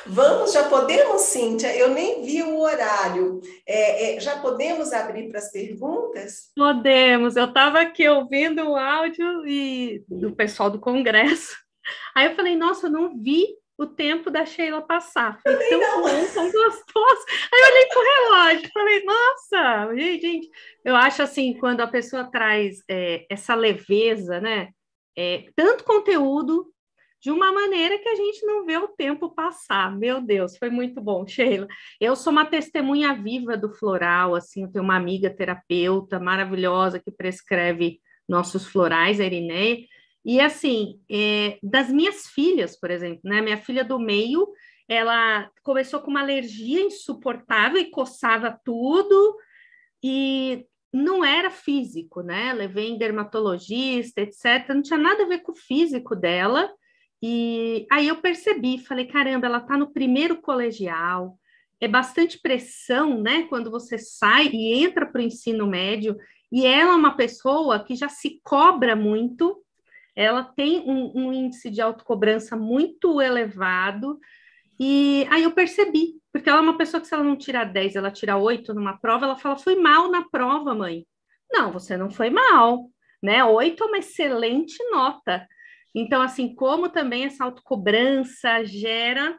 Vamos, já podemos, Cíntia? Eu nem vi o horário. Já podemos abrir para as perguntas? Podemos. Eu estava aqui ouvindo o áudio do pessoal do Congresso. Aí eu falei, nossa, eu não vi o tempo da Sheila passar. Foi Também tão não. bom, tão gostoso. Aí eu olhei pro relógio, falei, nossa, gente, eu acho assim, quando a pessoa traz essa leveza, né? Tanto conteúdo de uma maneira que a gente não vê o tempo passar. Meu Deus, foi muito bom, Sheila. Eu sou uma testemunha viva do floral, assim, eu tenho uma amiga terapeuta maravilhosa que prescreve nossos florais, a Irineia, e assim, das minhas filhas, por exemplo, né? Minha filha do meio, ela começou com uma alergia insuportável e coçava tudo, e não era físico, né? Levei em dermatologista, etc. Não tinha nada a ver com o físico dela. E aí eu percebi, falei, caramba, ela está no primeiro colegial, é bastante pressão, né? Quando você sai e entra para o ensino médio, e ela é uma pessoa que já se cobra muito, ela tem um índice de autocobrança muito elevado, e aí eu percebi, porque ela é uma pessoa que se ela não tirar 10, ela tira 8 numa prova, ela fala, foi mal na prova, mãe. Não, você não foi mal, né? 8 é uma excelente nota. Então, assim, como também essa autocobrança gera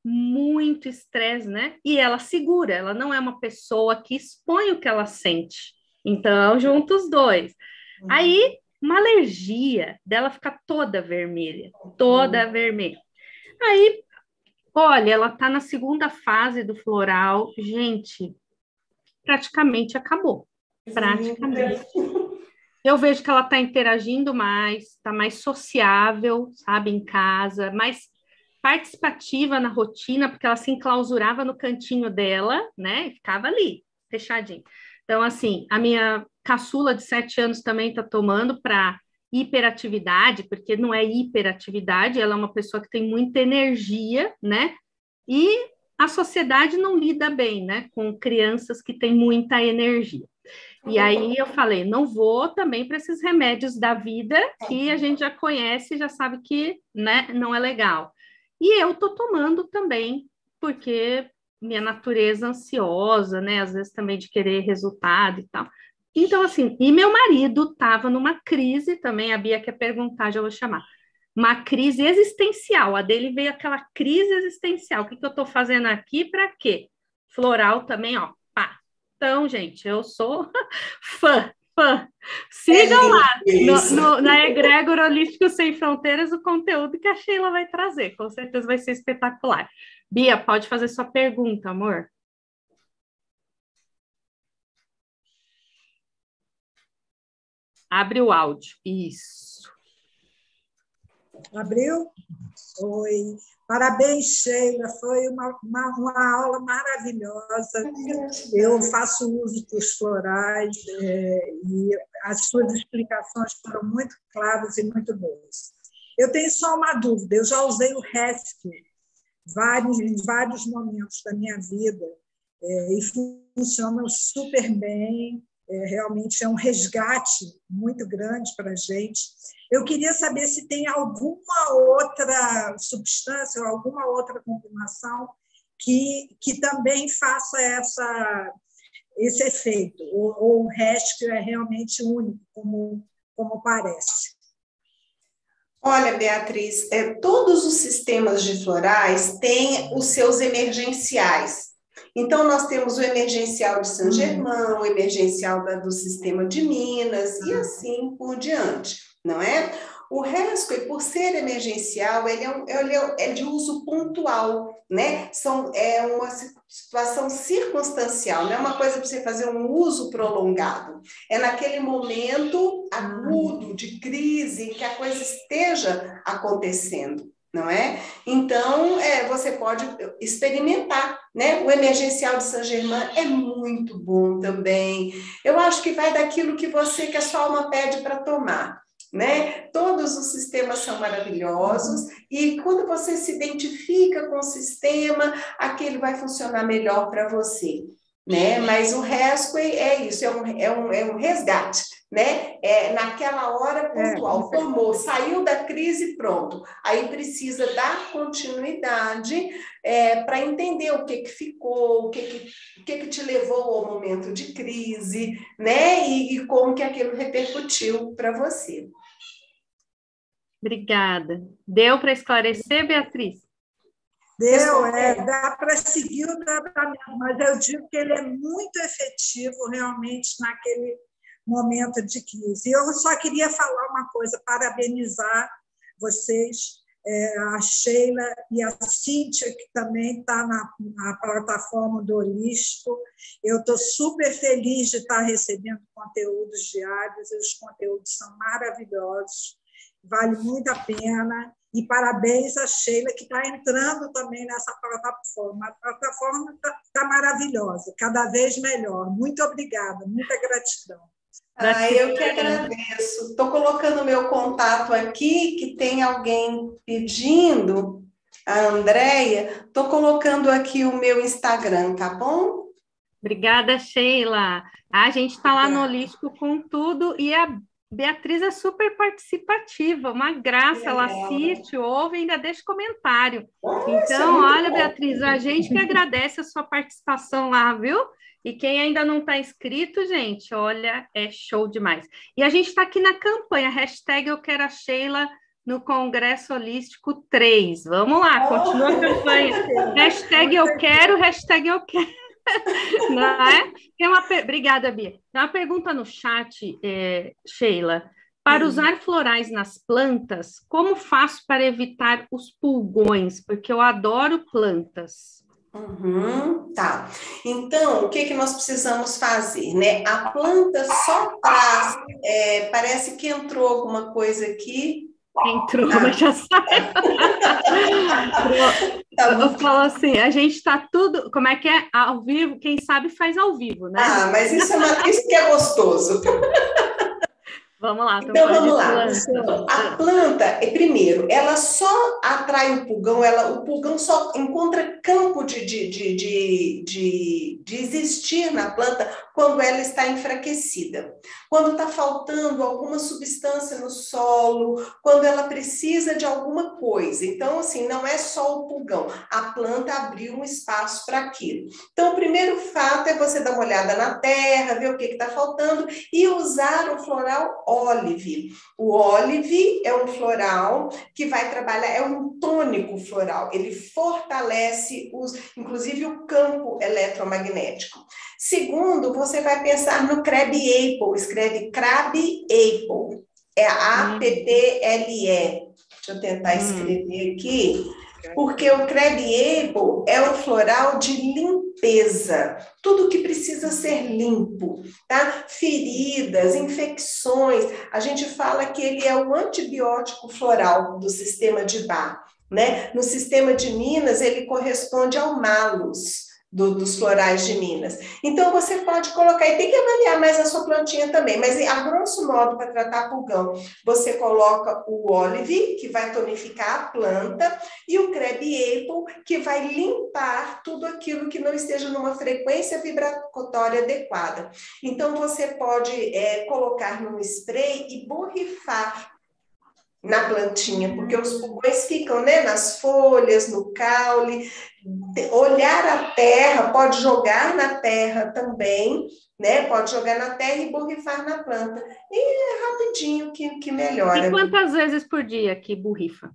muito estresse, né? E ela segura, ela não é uma pessoa que expõe o que ela sente. Então, junta os dois. Aí, uma alergia dela ficar toda vermelha, toda vermelha. Aí, olha, ela tá na segunda fase do floral. Gente, praticamente acabou. Coisa linda. Praticamente. Eu vejo que ela está interagindo mais, está mais sociável, sabe, em casa, mais participativa na rotina, porque ela se enclausurava no cantinho dela, né, e ficava ali, fechadinho. Então, assim, a minha caçula de 7 anos também está tomando para hiperatividade, porque não é hiperatividade, ela é uma pessoa que tem muita energia, né, e a sociedade não lida bem, né, com crianças que têm muita energia. E aí eu falei, não vou também para esses remédios da vida que a gente já conhece, já sabe que, né, não é legal. E eu tô tomando também, porque minha natureza ansiosa, né, às vezes também de querer resultado e tal. Então, assim, e meu marido estava numa crise também, a Bia quer perguntar, já vou chamar. Uma crise existencial, a dele veio aquela crise existencial. O que que eu estou fazendo aqui para quê? Floral também, ó, pá. Então, gente, eu sou fã. É Sigam lindo lá isso. na Egrégor Holístico Sem Fronteiras o conteúdo que a Sheila vai trazer. Com certeza vai ser espetacular. Bia, pode fazer sua pergunta, amor. Abre o áudio. Isso. Abriu? Oi. Parabéns, Sheila. Foi uma aula maravilhosa. Eu faço uso dos florais e as suas explicações foram muito claras e muito boas. Eu tenho só uma dúvida. Eu já usei o Rescue em vários momentos da minha vida e funciona super bem. Realmente é um resgate muito grande para a gente. Eu queria saber se tem alguma outra substância ou alguma outra combinação que também faça esse efeito, ou o resto é realmente único, como parece. Olha, Beatriz, todos os sistemas de florais têm os seus emergenciais. Então, nós temos o emergencial de São Germão, o emergencial do sistema de Minas e assim por diante, não é? O Rescue, por ser emergencial, ele é de uso pontual, né? É uma situação circunstancial, não é uma coisa para você fazer um uso prolongado. É naquele momento agudo, de crise, que a coisa esteja acontecendo. não é? Então, você pode experimentar, né? O emergencial de Saint-Germain é muito bom também. Eu acho que vai daquilo que a sua alma pede para tomar, né? Todos os sistemas são maravilhosos e quando você se identifica com o sistema, aquele vai funcionar melhor para você, né? Mas o rescue é isso, é um resgate, né? É naquela hora pontual, tomou, saiu da crise, pronto. Aí precisa dar continuidade para entender o que ficou, o que te levou ao momento de crise, né? E como que aquilo repercutiu para você. Obrigada. Deu para esclarecer, Beatriz? Deu, dá para seguir o tratamento, mas eu digo que ele é muito efetivo realmente naquele momento de crise. E eu só queria falar uma coisa, parabenizar vocês, a Sheila e a Cíntia, que também está na plataforma do Holístico. Eu estou super feliz de estar recebendo conteúdos diários, e os conteúdos são maravilhosos, vale muito a pena. E parabéns à Sheila, que está entrando também nessa plataforma. A plataforma está maravilhosa, cada vez melhor. Muito obrigada, muita gratidão. Eu que agradeço. Estou colocando o meu contato aqui, que tem alguém pedindo, a Andréia. Estou colocando aqui o meu Instagram, tá bom? Obrigada, Sheila. A gente está lá no Holístico com tudo e a Beatriz é super participativa, uma graça, ela assiste, ouve e ainda deixa comentário. Então, olha, Beatriz, a gente que agradece a sua participação lá, viu? E quem ainda não está inscrito, gente, olha, é show demais. E a gente está aqui na campanha, hashtag Eu Quero a Sheila no Congresso Holístico 3. Vamos lá, continua a campanha. Hashtag Eu Quero, hashtag Eu Quero. Não é? Obrigada, Bia. Tem uma pergunta no chat, Sheila. Para usar florais nas plantas, como faço para evitar os pulgões? Porque eu adoro plantas. Tá. Então, o que nós precisamos fazer, né? A planta só traz, parece que entrou alguma coisa aqui. Entrou, mas já saiu. Eu falo assim, a gente está tudo, como é que é? Ao vivo, quem sabe faz ao vivo, né? Mas isso que é gostoso. Vamos lá. Então, vamos lá. A planta, primeiro, ela só atrai o pulgão só encontra campo de existir na planta quando ela está enfraquecida. Quando está faltando alguma substância no solo, quando ela precisa de alguma coisa. Então, assim, não é só o pulgão. A planta abriu um espaço para aquilo. Então, o primeiro fato é você dar uma olhada na terra, ver o que está faltando e usar o floral Olive. O Olive é um floral que vai trabalhar, é um tônico floral, ele fortalece inclusive o campo eletromagnético. Segundo, você vai pensar no Crab Apple, escreve Crab Apple, é APPLE. Deixa eu tentar escrever aqui. Porque o Crab Apple é um floral de limpeza, tudo que precisa ser limpo, tá? Feridas, infecções, a gente fala que ele é o antibiótico floral do sistema de Bach, né? No sistema de Minas, ele corresponde ao malus dos florais de Minas. Então, você pode colocar, e tem que avaliar mais a sua plantinha também, mas a grosso modo, para tratar pulgão, você coloca o Olive, que vai tonificar a planta, e o Crab Apple, que vai limpar tudo aquilo que não esteja numa frequência vibratória adequada. Então, você pode colocar num spray e borrifar na plantinha, porque os pulgões ficam, né, nas folhas, no caule. Olhar a terra, pode jogar na terra também, né? Pode jogar na terra e borrifar na planta. E é rapidinho que melhora. E quantas vezes por dia que borrifa?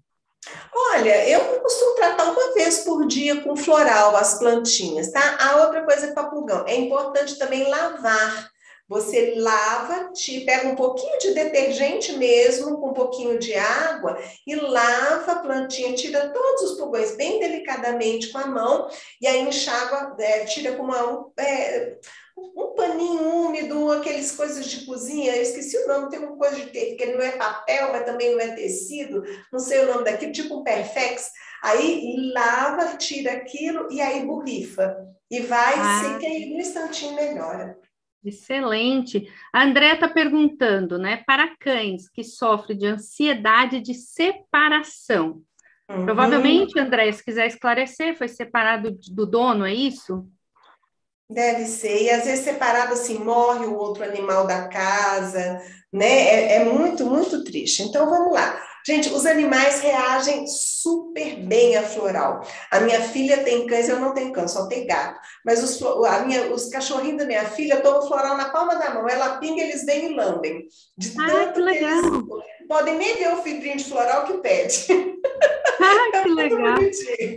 Olha, eu costumo tratar uma vez por dia com floral as plantinhas, tá? A outra coisa para pulgão, é importante também lavar. Você lava, pega um pouquinho de detergente mesmo, com um pouquinho de água, e lava a plantinha, tira todos os pulgões bem delicadamente com a mão, e aí enxágua, tira com um paninho úmido, aquelas coisas de cozinha, eu esqueci o nome, tem uma coisa de que ele não é papel, mas também não é tecido, não sei o nome daquilo, tipo um Perfex. Aí lava, tira aquilo e aí borrifa. E vai, Ah, seca e no instantinho melhora. excelente. A André está perguntando, né? Para cães que sofrem de ansiedade de separação. Uhum. Provavelmente, André, se quiser esclarecer, foi separado do dono, é isso? Deve ser, e às vezes separado assim, morre o outro animal da casa, né? É muito, muito triste. Então vamos lá. Gente, os animais reagem super bem a floral. A minha filha tem cães, eu não tenho cão, só tenho gato. Mas os cachorrinhos da minha filha tomam floral na palma da mão. Ela pinga, eles vêm e lambem. De Ah, que tanto que eles legal! podem nem ver o vidrinho de floral que pede. Ah, É que muito legal! bonitinho.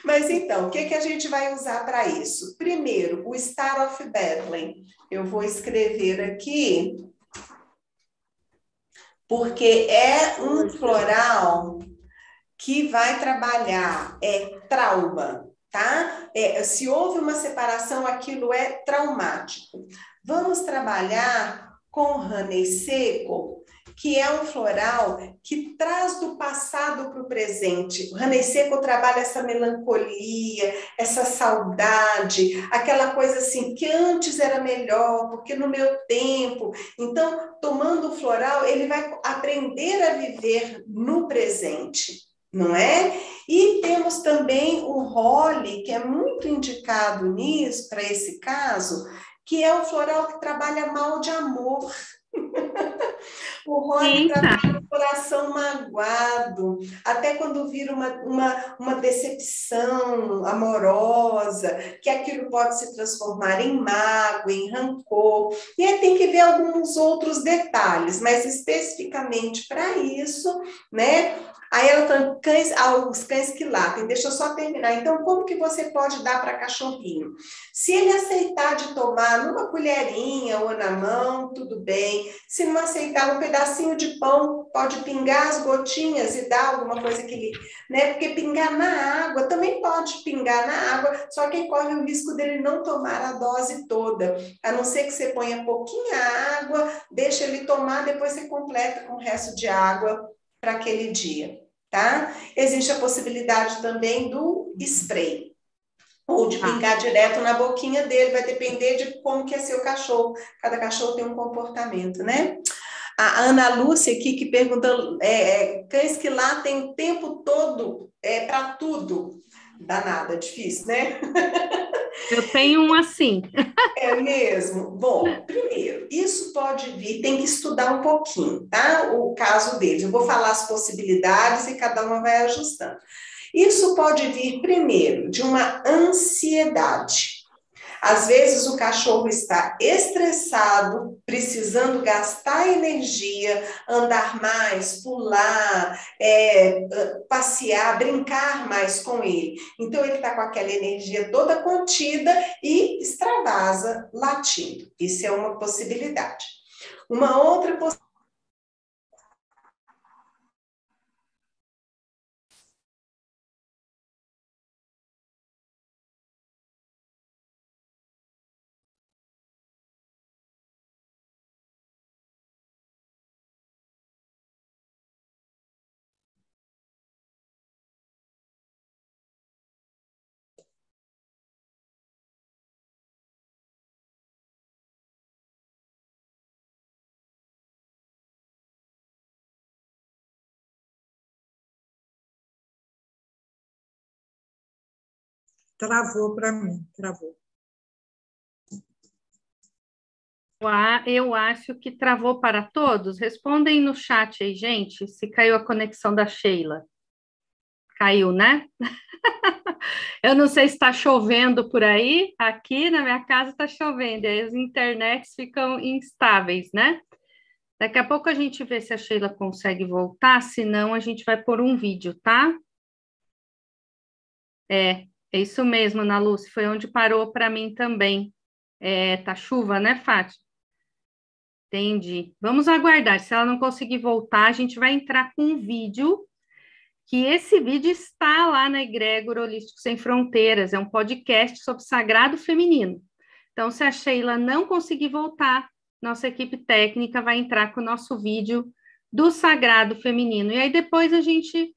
Mas então, o que que a gente vai usar para isso? Primeiro, o Star of Bethlehem. Eu vou escrever aqui, porque é um floral que vai trabalhar trauma, tá? Se houve uma separação, aquilo é traumático. Vamos trabalhar com honey seco, que é um floral que traz do passado para o presente. O honey seco trabalha essa melancolia, essa saudade, aquela coisa assim que antes era melhor, porque no meu tempo. Então, tomando o floral, ele vai aprender a viver no presente, não é? E temos também o Holly, que é muito indicado nisso, para esse caso, que é o floral que trabalha mal de amor. O Holly Eita! trabalha o coração magoado, até quando vira uma decepção amorosa, que aquilo pode se transformar em mágoa, em rancor. E aí tem que ver alguns outros detalhes, mas especificamente para isso, né? Aí ela falando, os cães que latem, deixa eu só terminar. Então, como que você pode dar para cachorrinho? Se ele aceitar de tomar numa colherinha ou na mão, tudo bem. Se não aceitar um pedacinho de pão, pode pingar as gotinhas e dar alguma coisa que ele, né? Porque pingar na água também pode pingar na água, só que corre o risco dele não tomar a dose toda. A não ser que você ponha pouquinha água, deixa ele tomar, depois você completa com o resto de água para aquele dia, tá? Existe a possibilidade também do spray, ou de Tá. pingar direto na boquinha dele, vai depender de como que é seu cachorro. Cada cachorro tem um comportamento, né? A Ana Lúcia aqui que pergunta, cães que latem o tempo todo para tudo. Danada, difícil, né? Eu tenho um assim. É mesmo? Bom, primeiro, isso pode vir, tem que estudar um pouquinho, tá? O caso deles. Eu vou falar as possibilidades e cada uma vai ajustando. Isso pode vir, primeiro, de uma ansiedade. Às vezes o cachorro está estressado, precisando gastar energia, andar mais, pular, passear, brincar mais com ele. Então ele está com aquela energia toda contida e extravasa latindo. Isso é uma possibilidade. Uma outra possibilidade. Travou para mim, travou. Eu acho que travou para todos. Respondem no chat aí, gente, se caiu a conexão da Sheila. Caiu, né? Eu não sei se está chovendo por aí. Aqui na minha casa está chovendo, e aí as internets ficam instáveis, né? Daqui a pouco a gente vê se a Sheila consegue voltar, senão a gente vai pôr um vídeo, tá? É isso mesmo, Ana Lúcia, foi onde parou para mim também. Tá chuva, né, Fátima? Entendi. Vamos aguardar. Se ela não conseguir voltar, a gente vai entrar com um vídeo, que esse vídeo está lá na Egrégora Holístico Sem Fronteiras, é um podcast sobre sagrado feminino. Então, se a Sheila não conseguir voltar, nossa equipe técnica vai entrar com o nosso vídeo do Sagrado Feminino. E aí depois a gente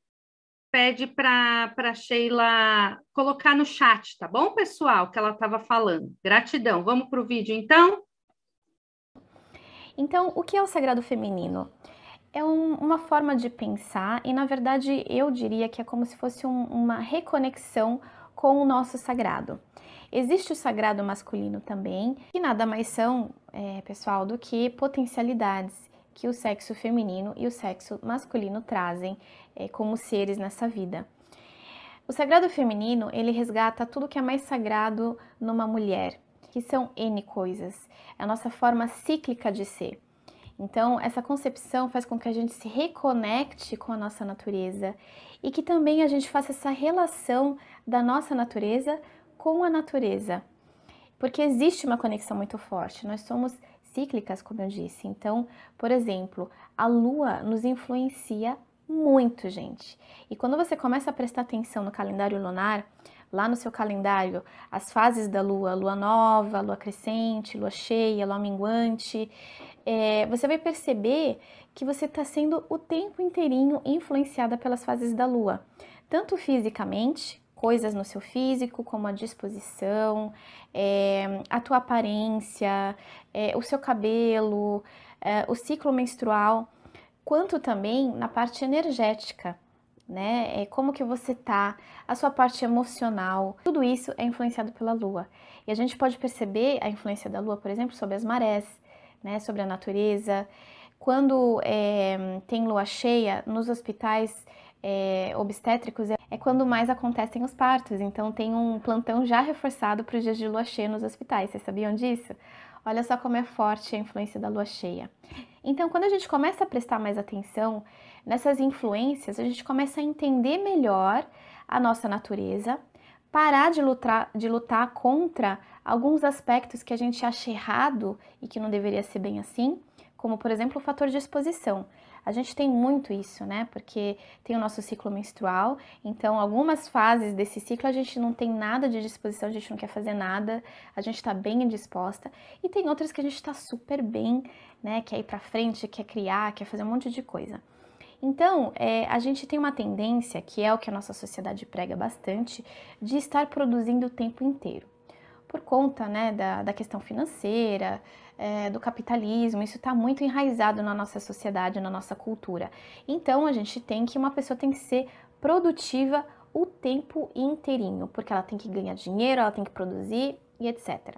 pede para a Sheila colocar no chat, tá bom, pessoal? Que ela estava falando. Gratidão. Vamos para o vídeo, então? Então, o que é o Sagrado Feminino? É uma forma de pensar e, na verdade, eu diria que é como se fosse uma reconexão com o nosso sagrado. Existe o sagrado masculino também, que nada mais são, pessoal, do que potencialidades que o sexo feminino e o sexo masculino trazem como seres nessa vida. O sagrado feminino, ele resgata tudo que é mais sagrado numa mulher, que são N coisas, é a nossa forma cíclica de ser. Então, essa concepção faz com que a gente se reconecte com a nossa natureza e que também a gente faça essa relação da nossa natureza com a natureza. Porque existe uma conexão muito forte, nós somos cíclicas, como eu disse. Então, por exemplo, a lua nos influencia muito, gente. E quando você começa a prestar atenção no calendário lunar, lá no seu calendário, as fases da lua, lua nova, lua crescente, lua cheia, lua minguante, você vai perceber que você está sendo o tempo inteirinho influenciada pelas fases da lua, tanto fisicamente, coisas no seu físico, como a disposição, a tua aparência, o seu cabelo, o ciclo menstrual, quanto também na parte energética, né? Como que você tá, a sua parte emocional, tudo isso é influenciado pela lua. E a gente pode perceber a influência da lua, por exemplo, sobre as marés, né? Sobre a natureza. Quando tem lua cheia, nos hospitais obstétricos, é quando mais acontecem os partos. Então tem um plantão já reforçado para os dias de lua cheia nos hospitais. Vocês sabiam disso? Olha só como é forte a influência da lua cheia. Então, quando a gente começa a prestar mais atenção nessas influências, a gente começa a entender melhor a nossa natureza, parar de lutar contra alguns aspectos que a gente acha errado e que não deveria ser bem assim, como, por exemplo, o fator de exposição. A gente tem muito isso, né? Porque tem o nosso ciclo menstrual, então algumas fases desse ciclo a gente não tem nada de disposição, a gente não quer fazer nada, a gente tá bem indisposta, e tem outras que a gente tá super bem, né? Quer ir pra frente, quer criar, quer fazer um monte de coisa. Então, a gente tem uma tendência, que é o que a nossa sociedade prega bastante, de estar produzindo o tempo inteiro. Por conta, né, da questão financeira, do capitalismo, isso está muito enraizado na nossa sociedade, na nossa cultura. Então, a gente uma pessoa tem que ser produtiva o tempo inteirinho, porque ela tem que ganhar dinheiro, ela tem que produzir e etc.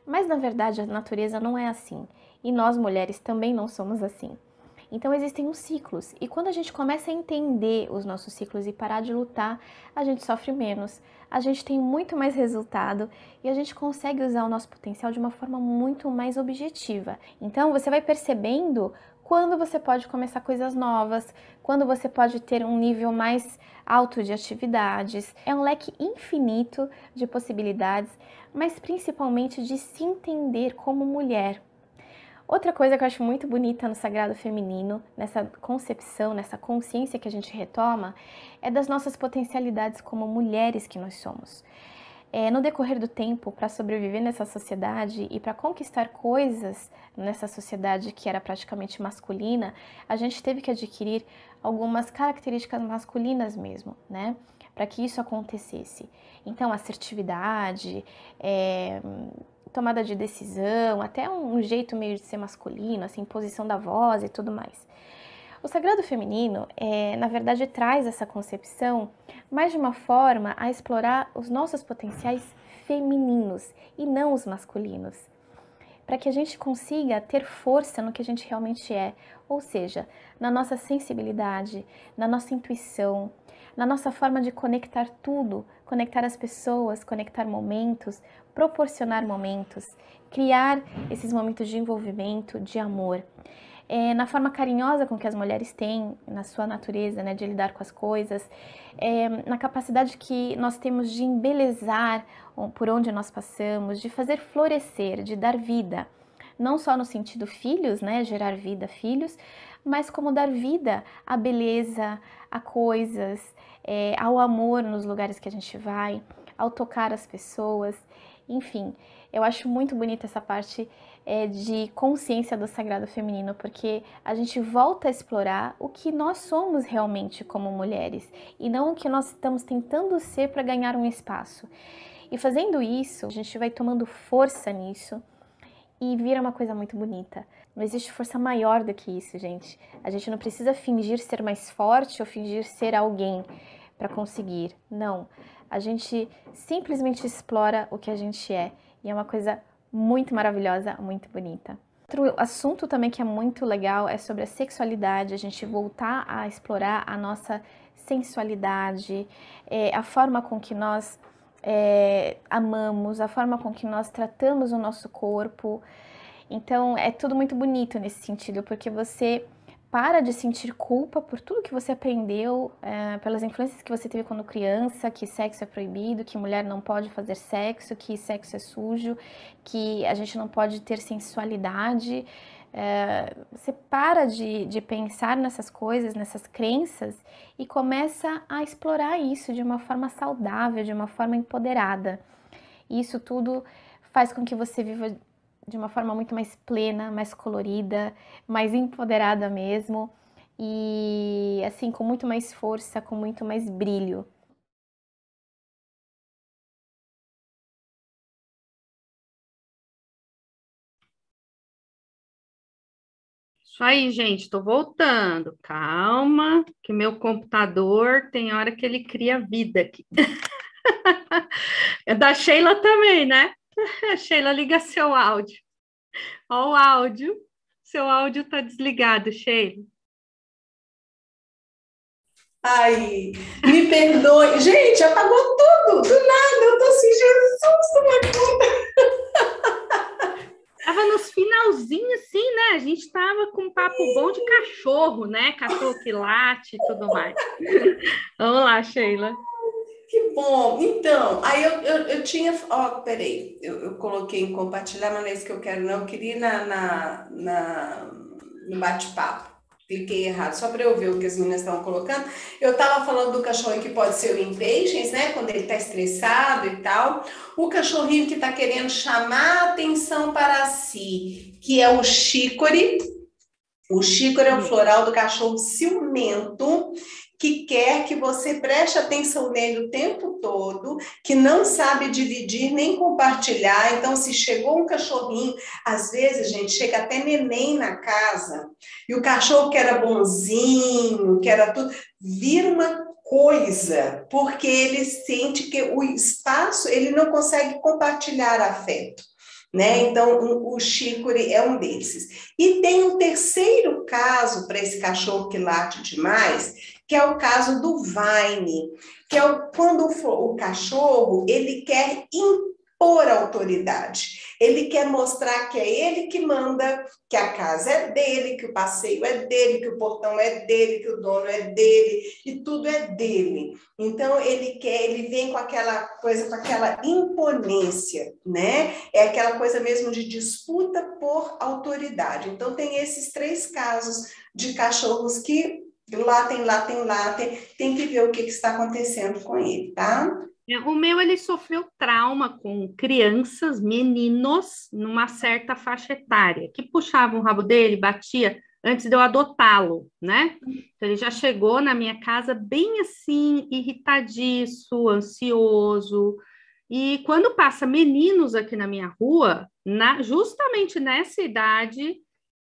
Mas, na verdade, a natureza não é assim. E nós, mulheres, também não somos assim. Então existem os ciclos, e quando a gente começa a entender os nossos ciclos e parar de lutar, a gente sofre menos, a gente tem muito mais resultado e a gente consegue usar o nosso potencial de uma forma muito mais objetiva. Então você vai percebendo quando você pode começar coisas novas, quando você pode ter um nível mais alto de atividades. É um leque infinito de possibilidades, mas principalmente de se entender como mulher. Outra coisa que eu acho muito bonita no Sagrado Feminino, nessa concepção, nessa consciência que a gente retoma, é das nossas potencialidades como mulheres que nós somos. No decorrer do tempo, para sobreviver nessa sociedade e para conquistar coisas nessa sociedade que era praticamente masculina, a gente teve que adquirir algumas características masculinas mesmo, né? Para que isso acontecesse. Então, assertividade, tomada de decisão, até um jeito meio de ser masculino, assim, posição da voz e tudo mais. O Sagrado Feminino, na verdade, traz essa concepção, mas de uma forma a explorar os nossos potenciais femininos e não os masculinos, para que a gente consiga ter força no que a gente realmente é, ou seja, na nossa sensibilidade, na nossa intuição, na nossa forma de conectar tudo, conectar as pessoas, conectar momentos, proporcionar momentos, criar esses momentos de envolvimento, de amor. Na forma carinhosa com que as mulheres têm, na sua natureza, né, de lidar com as coisas, na capacidade que nós temos de embelezar por onde nós passamos, de fazer florescer, de dar vida. Não só no sentido filhos, né, gerar vida, filhos, mas como dar vida à beleza, a coisas, ao amor nos lugares que a gente vai, ao tocar as pessoas. Enfim, eu acho muito bonita essa parte de consciência do sagrado feminino, porque a gente volta a explorar o que nós somos realmente como mulheres e não o que nós estamos tentando ser para ganhar um espaço. E fazendo isso, a gente vai tomando força nisso e vira uma coisa muito bonita. Não existe força maior do que isso, gente. A gente não precisa fingir ser mais forte ou fingir ser alguém para conseguir. Não. A gente simplesmente explora o que a gente é. E é uma coisa muito maravilhosa, muito bonita. Outro assunto também que é muito legal é sobre a sexualidade, a gente voltar a explorar a nossa sensualidade, a forma com que nós amamos, a forma com que nós tratamos o nosso corpo. Então, é tudo muito bonito nesse sentido, porque você para de sentir culpa por tudo que você aprendeu, pelas influências que você teve quando criança, que sexo é proibido, que mulher não pode fazer sexo, que sexo é sujo, que a gente não pode ter sensualidade. Você para de pensar nessas coisas, nessas crenças, e começa a explorar isso de uma forma saudável, de uma forma empoderada. E isso tudo faz com que você viva de uma forma muito mais plena, mais colorida, mais empoderada mesmo, e assim, com muito mais força, com muito mais brilho. Isso aí, gente, tô voltando. Calma, que meu computador tem hora que ele cria vida aqui. É da Sheila também, né? Sheila, liga seu áudio. Ó o áudio. Seu áudio tá desligado, Sheila. Ai, me perdoe. Gente, apagou tudo, do nada. Eu tô assim, Jesus, Tava nos finalzinhos, assim, né? A gente tava com um papo bom de cachorro, né? Cachorro que late e tudo mais. Vamos lá, Sheila. que bom. Então, aí eu tinha. Ó, peraí, eu coloquei em compartilhar, mas não é isso que eu quero, não. Eu queria ir no bate-papo. Cliquei errado, só para eu ver o que as meninas estão colocando. Eu estava falando do cachorrinho que pode ser o impatience, né? Quando ele está estressado e tal. O cachorrinho que está querendo chamar a atenção para si, que é o chicory. O chicory é o floral do cachorro ciumento, que quer que você preste atenção nele o tempo todo, que não sabe dividir nem compartilhar. Então, se chegou um cachorrinho, às vezes, gente, chega até neném na casa, e o cachorro que era bonzinho, que era tudo, vira uma coisa, porque ele sente que o espaço, ele não consegue compartilhar afeto. Né? Então, o chicory é um desses. E tem um terceiro caso para esse cachorro que late demais, que é o caso do Vine, que é quando o cachorro ele quer impor autoridade. Ele quer mostrar que é ele que manda, que a casa é dele, que o passeio é dele, que o portão é dele, que o dono é dele, e tudo é dele. Então, ele vem com aquela coisa, com aquela imponência, né? É aquela coisa mesmo de disputa por autoridade. Então, tem esses três casos de cachorros que latem, tem que ver o que está acontecendo com ele, tá? O meu, ele sofreu trauma com crianças, meninos, numa certa faixa etária, que puxavam o rabo dele, batia, antes de eu adotá-lo, né? Então, ele já chegou na minha casa bem assim, irritadiço, ansioso. E quando passa meninos aqui na minha rua, justamente nessa idade,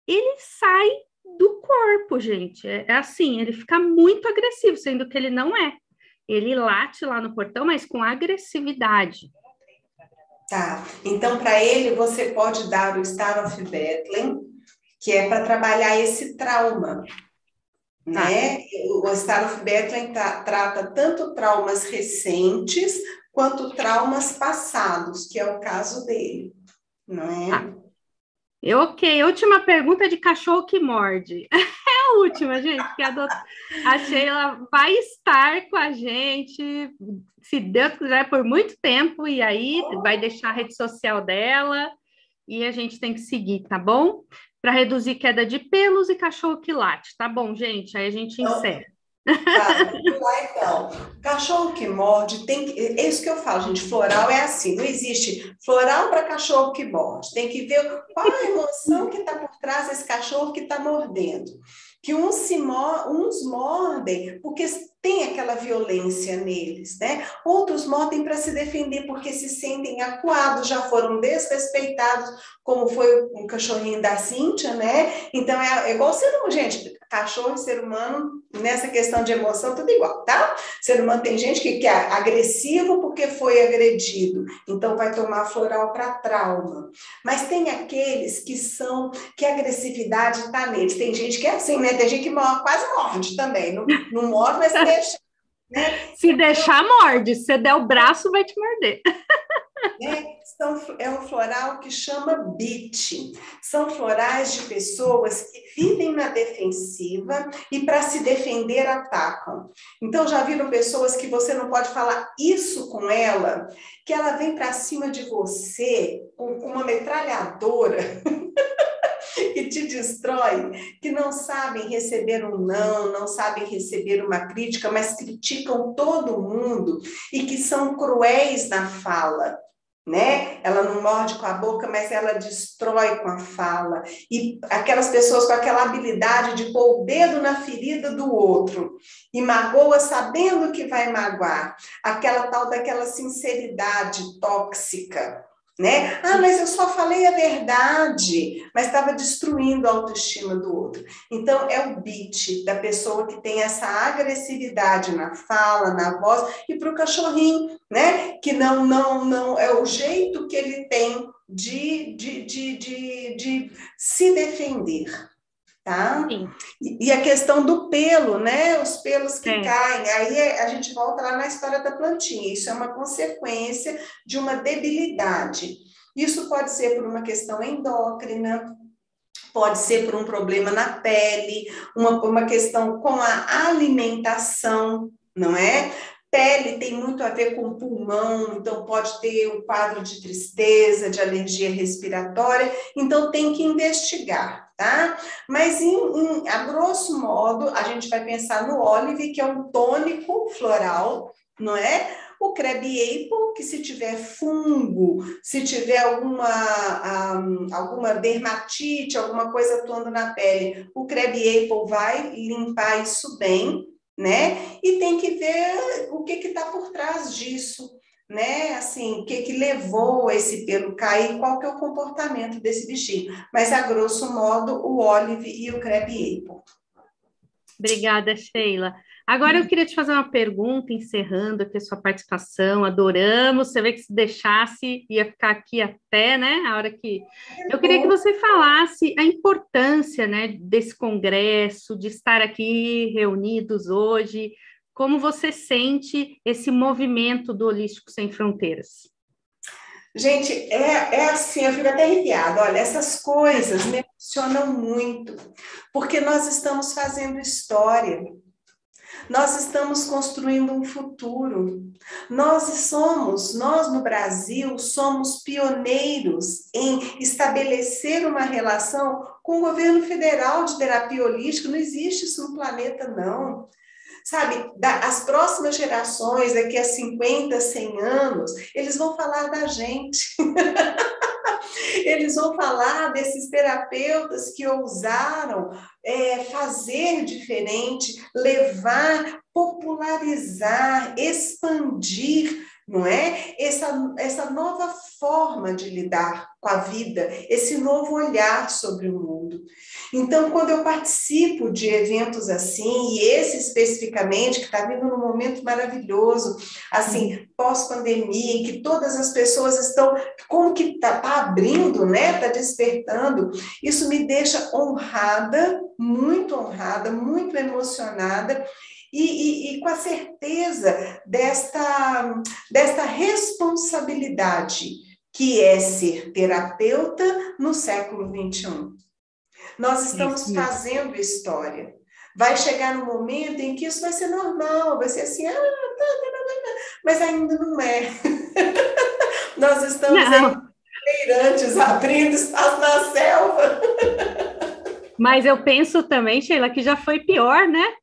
ele sai do corpo, gente. É assim, ele fica muito agressivo, sendo que ele não é. Ele late lá no portão, mas com agressividade. Tá. Então, para ele, você pode dar o Star of Bethlehem, que é para trabalhar esse trauma, né? O Star of Bethlehem trata tanto traumas recentes quanto traumas passados, que é o caso dele, não é? Ok, última pergunta de cachorro que morde. É a última, gente, que a Sheila vai estar com a gente, se Deus quiser, por muito tempo, e aí vai deixar a rede social dela, e a gente tem que seguir, tá bom? Para reduzir queda de pelos e cachorro que late, tá bom, gente? Aí a gente encerra. Tá, vamos lá então. Cachorro que morde tem que. É isso que eu falo, gente. Floral é assim, não existe floral para cachorro que morde. Tem que ver qual a emoção que está por trás desse cachorro que está mordendo. Que uns mordem porque tem aquela violência neles, né? Outros mordem para se defender porque se sentem acuados, já foram desrespeitados, como foi o cachorrinho da Cíntia, né? Então é igual ser humano, gente. Cachorro e ser humano, nessa questão de emoção, tudo igual, tá? Ser humano tem gente que é agressivo porque foi agredido, então vai tomar floral para trauma. Mas tem aqueles que a agressividade está neles. Tem gente que é assim, né? Tem gente que quase morde também. Não morde, mas deixa, né? Se deixar, morde. Se você der o braço, vai te morder. É um floral que chama beat. São florais de pessoas que vivem na defensiva e para se defender atacam. Então já viram pessoas que você não pode falar isso com ela, que ela vem para cima de você com uma metralhadora que te destrói, que não sabem receber um não sabem receber uma crítica, mas criticam todo mundo e que são cruéis na fala. Né? Ela não morde com a boca, mas ela destrói com a fala. E aquelas pessoas com aquela habilidade de pôr o dedo na ferida do outro e magoa sabendo que vai magoar. Aquela tal daquela sinceridade tóxica. Né? Ah, mas eu só falei a verdade, mas estava destruindo a autoestima do outro. Então, é o beat da pessoa que tem essa agressividade na fala, na voz, e para o cachorrinho, né? Que não é o jeito que ele tem de se defender. Tá? E a questão do pelo, né? Os pelos que caem, aí a gente volta lá na história da plantinha. Isso é uma consequência de uma debilidade. Isso pode ser por uma questão endócrina, pode ser por um problema na pele, uma questão com a alimentação, não é? Pele tem muito a ver com pulmão, então pode ter um quadro de tristeza, de alergia respiratória, então tem que investigar, tá? Mas, a grosso modo, a gente vai pensar no Olive, que é um tônico floral, não é? O Crab Apple, que se tiver fungo, se tiver alguma dermatite, alguma coisa atuando na pele, o Crab Apple vai limpar isso bem, né? E tem que ver o que está por trás disso, né? Assim, o que levou esse pelo cair, qual que é o comportamento desse bichinho. Mas, a grosso modo, o Olive e o Crab Apple. Obrigada, Sheila. Agora eu queria te fazer uma pergunta, encerrando aqui a sua participação. Adoramos. Você vê que se deixasse, ia ficar aqui até, né? A hora que... Eu queria que você falasse a importância, né, desse congresso, de estar aqui reunidos hoje. Como você sente esse movimento do Holístico Sem Fronteiras? Gente, é assim, eu fico até arrepiada. Olha, essas coisas me emocionam muito, porque nós estamos fazendo história. Nós estamos construindo um futuro. Nós no Brasil, somos pioneiros em estabelecer uma relação com o governo federal de terapia holística. Não existe isso no planeta, não. Sabe, as próximas gerações, daqui a 50, 100 anos, eles vão falar da gente. Eles vão falar desses terapeutas que ousaram fazer diferente, levar, popularizar, expandir, não é? Essa nova forma de lidar com a vida, esse novo olhar sobre o mundo. Então, quando eu participo de eventos assim, e esse especificamente, que está vindo num momento maravilhoso, assim, pós-pandemia, em que todas as pessoas estão, como que está abrindo, né? Está despertando, isso me deixa honrada, muito emocionada, e com a certeza desta responsabilidade que é ser terapeuta no século XXI. Nós estamos fazendo história. Vai chegar no momento em que isso vai ser normal, vai ser assim, mas ainda não é. Nós estamos feirantes, abrindo espaço na selva. Mas eu penso também, Sheila, que já foi pior, né?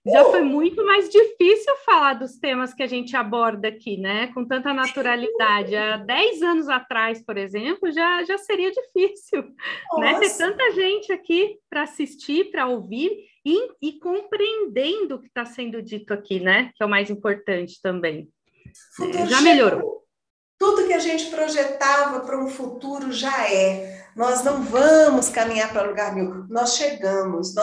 já foi muito mais difícil falar dos temas que a gente aborda aqui, né? Com tanta naturalidade. Há 10 anos atrás, por exemplo, já seria difícil, né? Ter tanta gente aqui para assistir, para ouvir e compreendendo o que está sendo dito aqui, né? Que é o mais importante também. Já melhorou. Tudo que a gente projetava para um futuro já é. Nós não vamos caminhar para lugar nenhum. Nós chegamos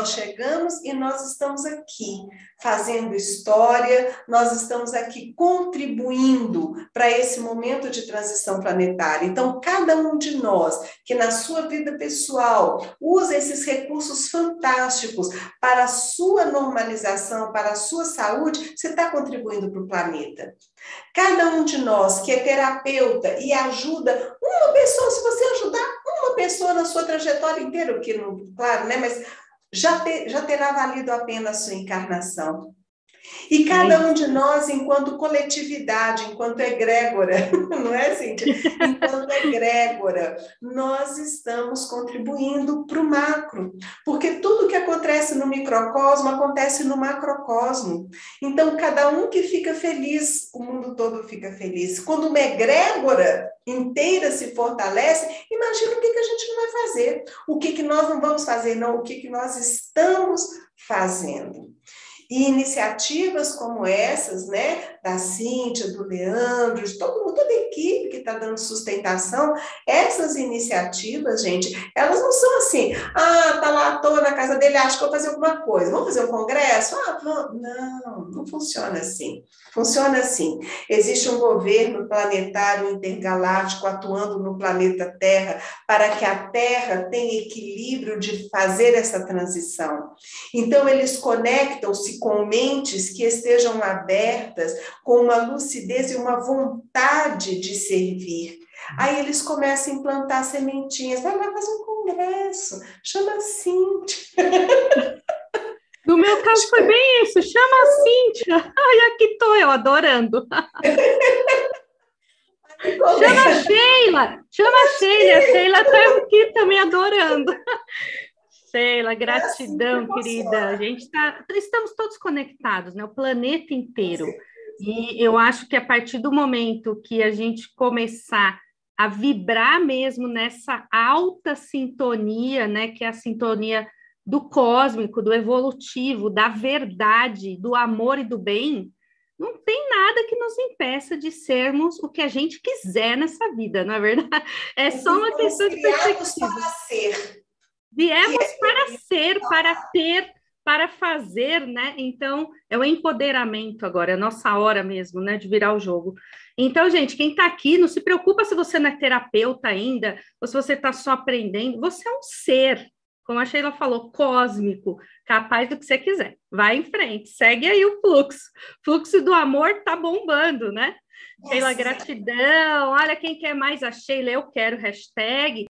e nós estamos aqui fazendo história, nós estamos aqui contribuindo para esse momento de transição planetária. Então, cada um de nós que na sua vida pessoal usa esses recursos fantásticos para a sua normalização, para a sua saúde, você está contribuindo para o planeta. Cada um de nós que é terapeuta e ajuda uma pessoa, se você ajudar uma pessoa na sua trajetória inteira, o que não, claro, né? Mas já terá valido a pena a sua encarnação. E cada um de nós, enquanto coletividade, enquanto egrégora, não é, Cíntia? Enquanto egrégora, nós estamos contribuindo para o macro, porque tudo que acontece no microcosmo acontece no macrocosmo. Então, cada um que fica feliz, o mundo todo fica feliz. Quando uma egrégora inteira se fortalece, imagina o que a gente não vai fazer, o que nós não vamos fazer, não, o que nós estamos fazendo. E iniciativas como essas, né, da Cíntia, do Leandro, de todo mundo, toda a equipe que está dando sustentação, essas iniciativas, gente, elas não são assim, tá lá à toa na casa dele, acho que vou fazer alguma coisa, vamos fazer um congresso? Vamos. Não funciona assim. Funciona assim, existe um governo planetário intergaláctico atuando no planeta Terra para que a Terra tenha equilíbrio de fazer essa transição. Então, eles conectam-se com mentes que estejam abertas, com uma lucidez e uma vontade de servir. Aí eles começam a implantar sementinhas. Vai lá fazer um congresso, chama a Cíntia. No meu caso foi bem isso, chama a Cíntia. Ai, aqui estou eu, adorando. Chama a Sheila está aqui também adorando. Sheila, gratidão, querida. Estamos todos conectados, né? O planeta inteiro. E eu acho que a partir do momento que a gente começar a vibrar mesmo nessa alta sintonia, né? Que é a sintonia do cósmico, do evolutivo, da verdade, do amor e do bem, não tem nada que nos impeça de sermos o que a gente quiser nessa vida, não é verdade? É só uma questão de perspectiva. Para ser. Viemos para ser, para ter, para fazer, né? Então, é o empoderamento agora, é a nossa hora mesmo, né? De virar o jogo. Então, gente, quem está aqui, não se preocupa se você não é terapeuta ainda, ou se você está só aprendendo, você é um ser, como a Sheila falou, cósmico, capaz do que você quiser. Vai em frente, segue aí o fluxo. O fluxo do amor tá bombando, né? Sheila, gratidão. Olha, quem quer mais a Sheila, eu quero, hashtag.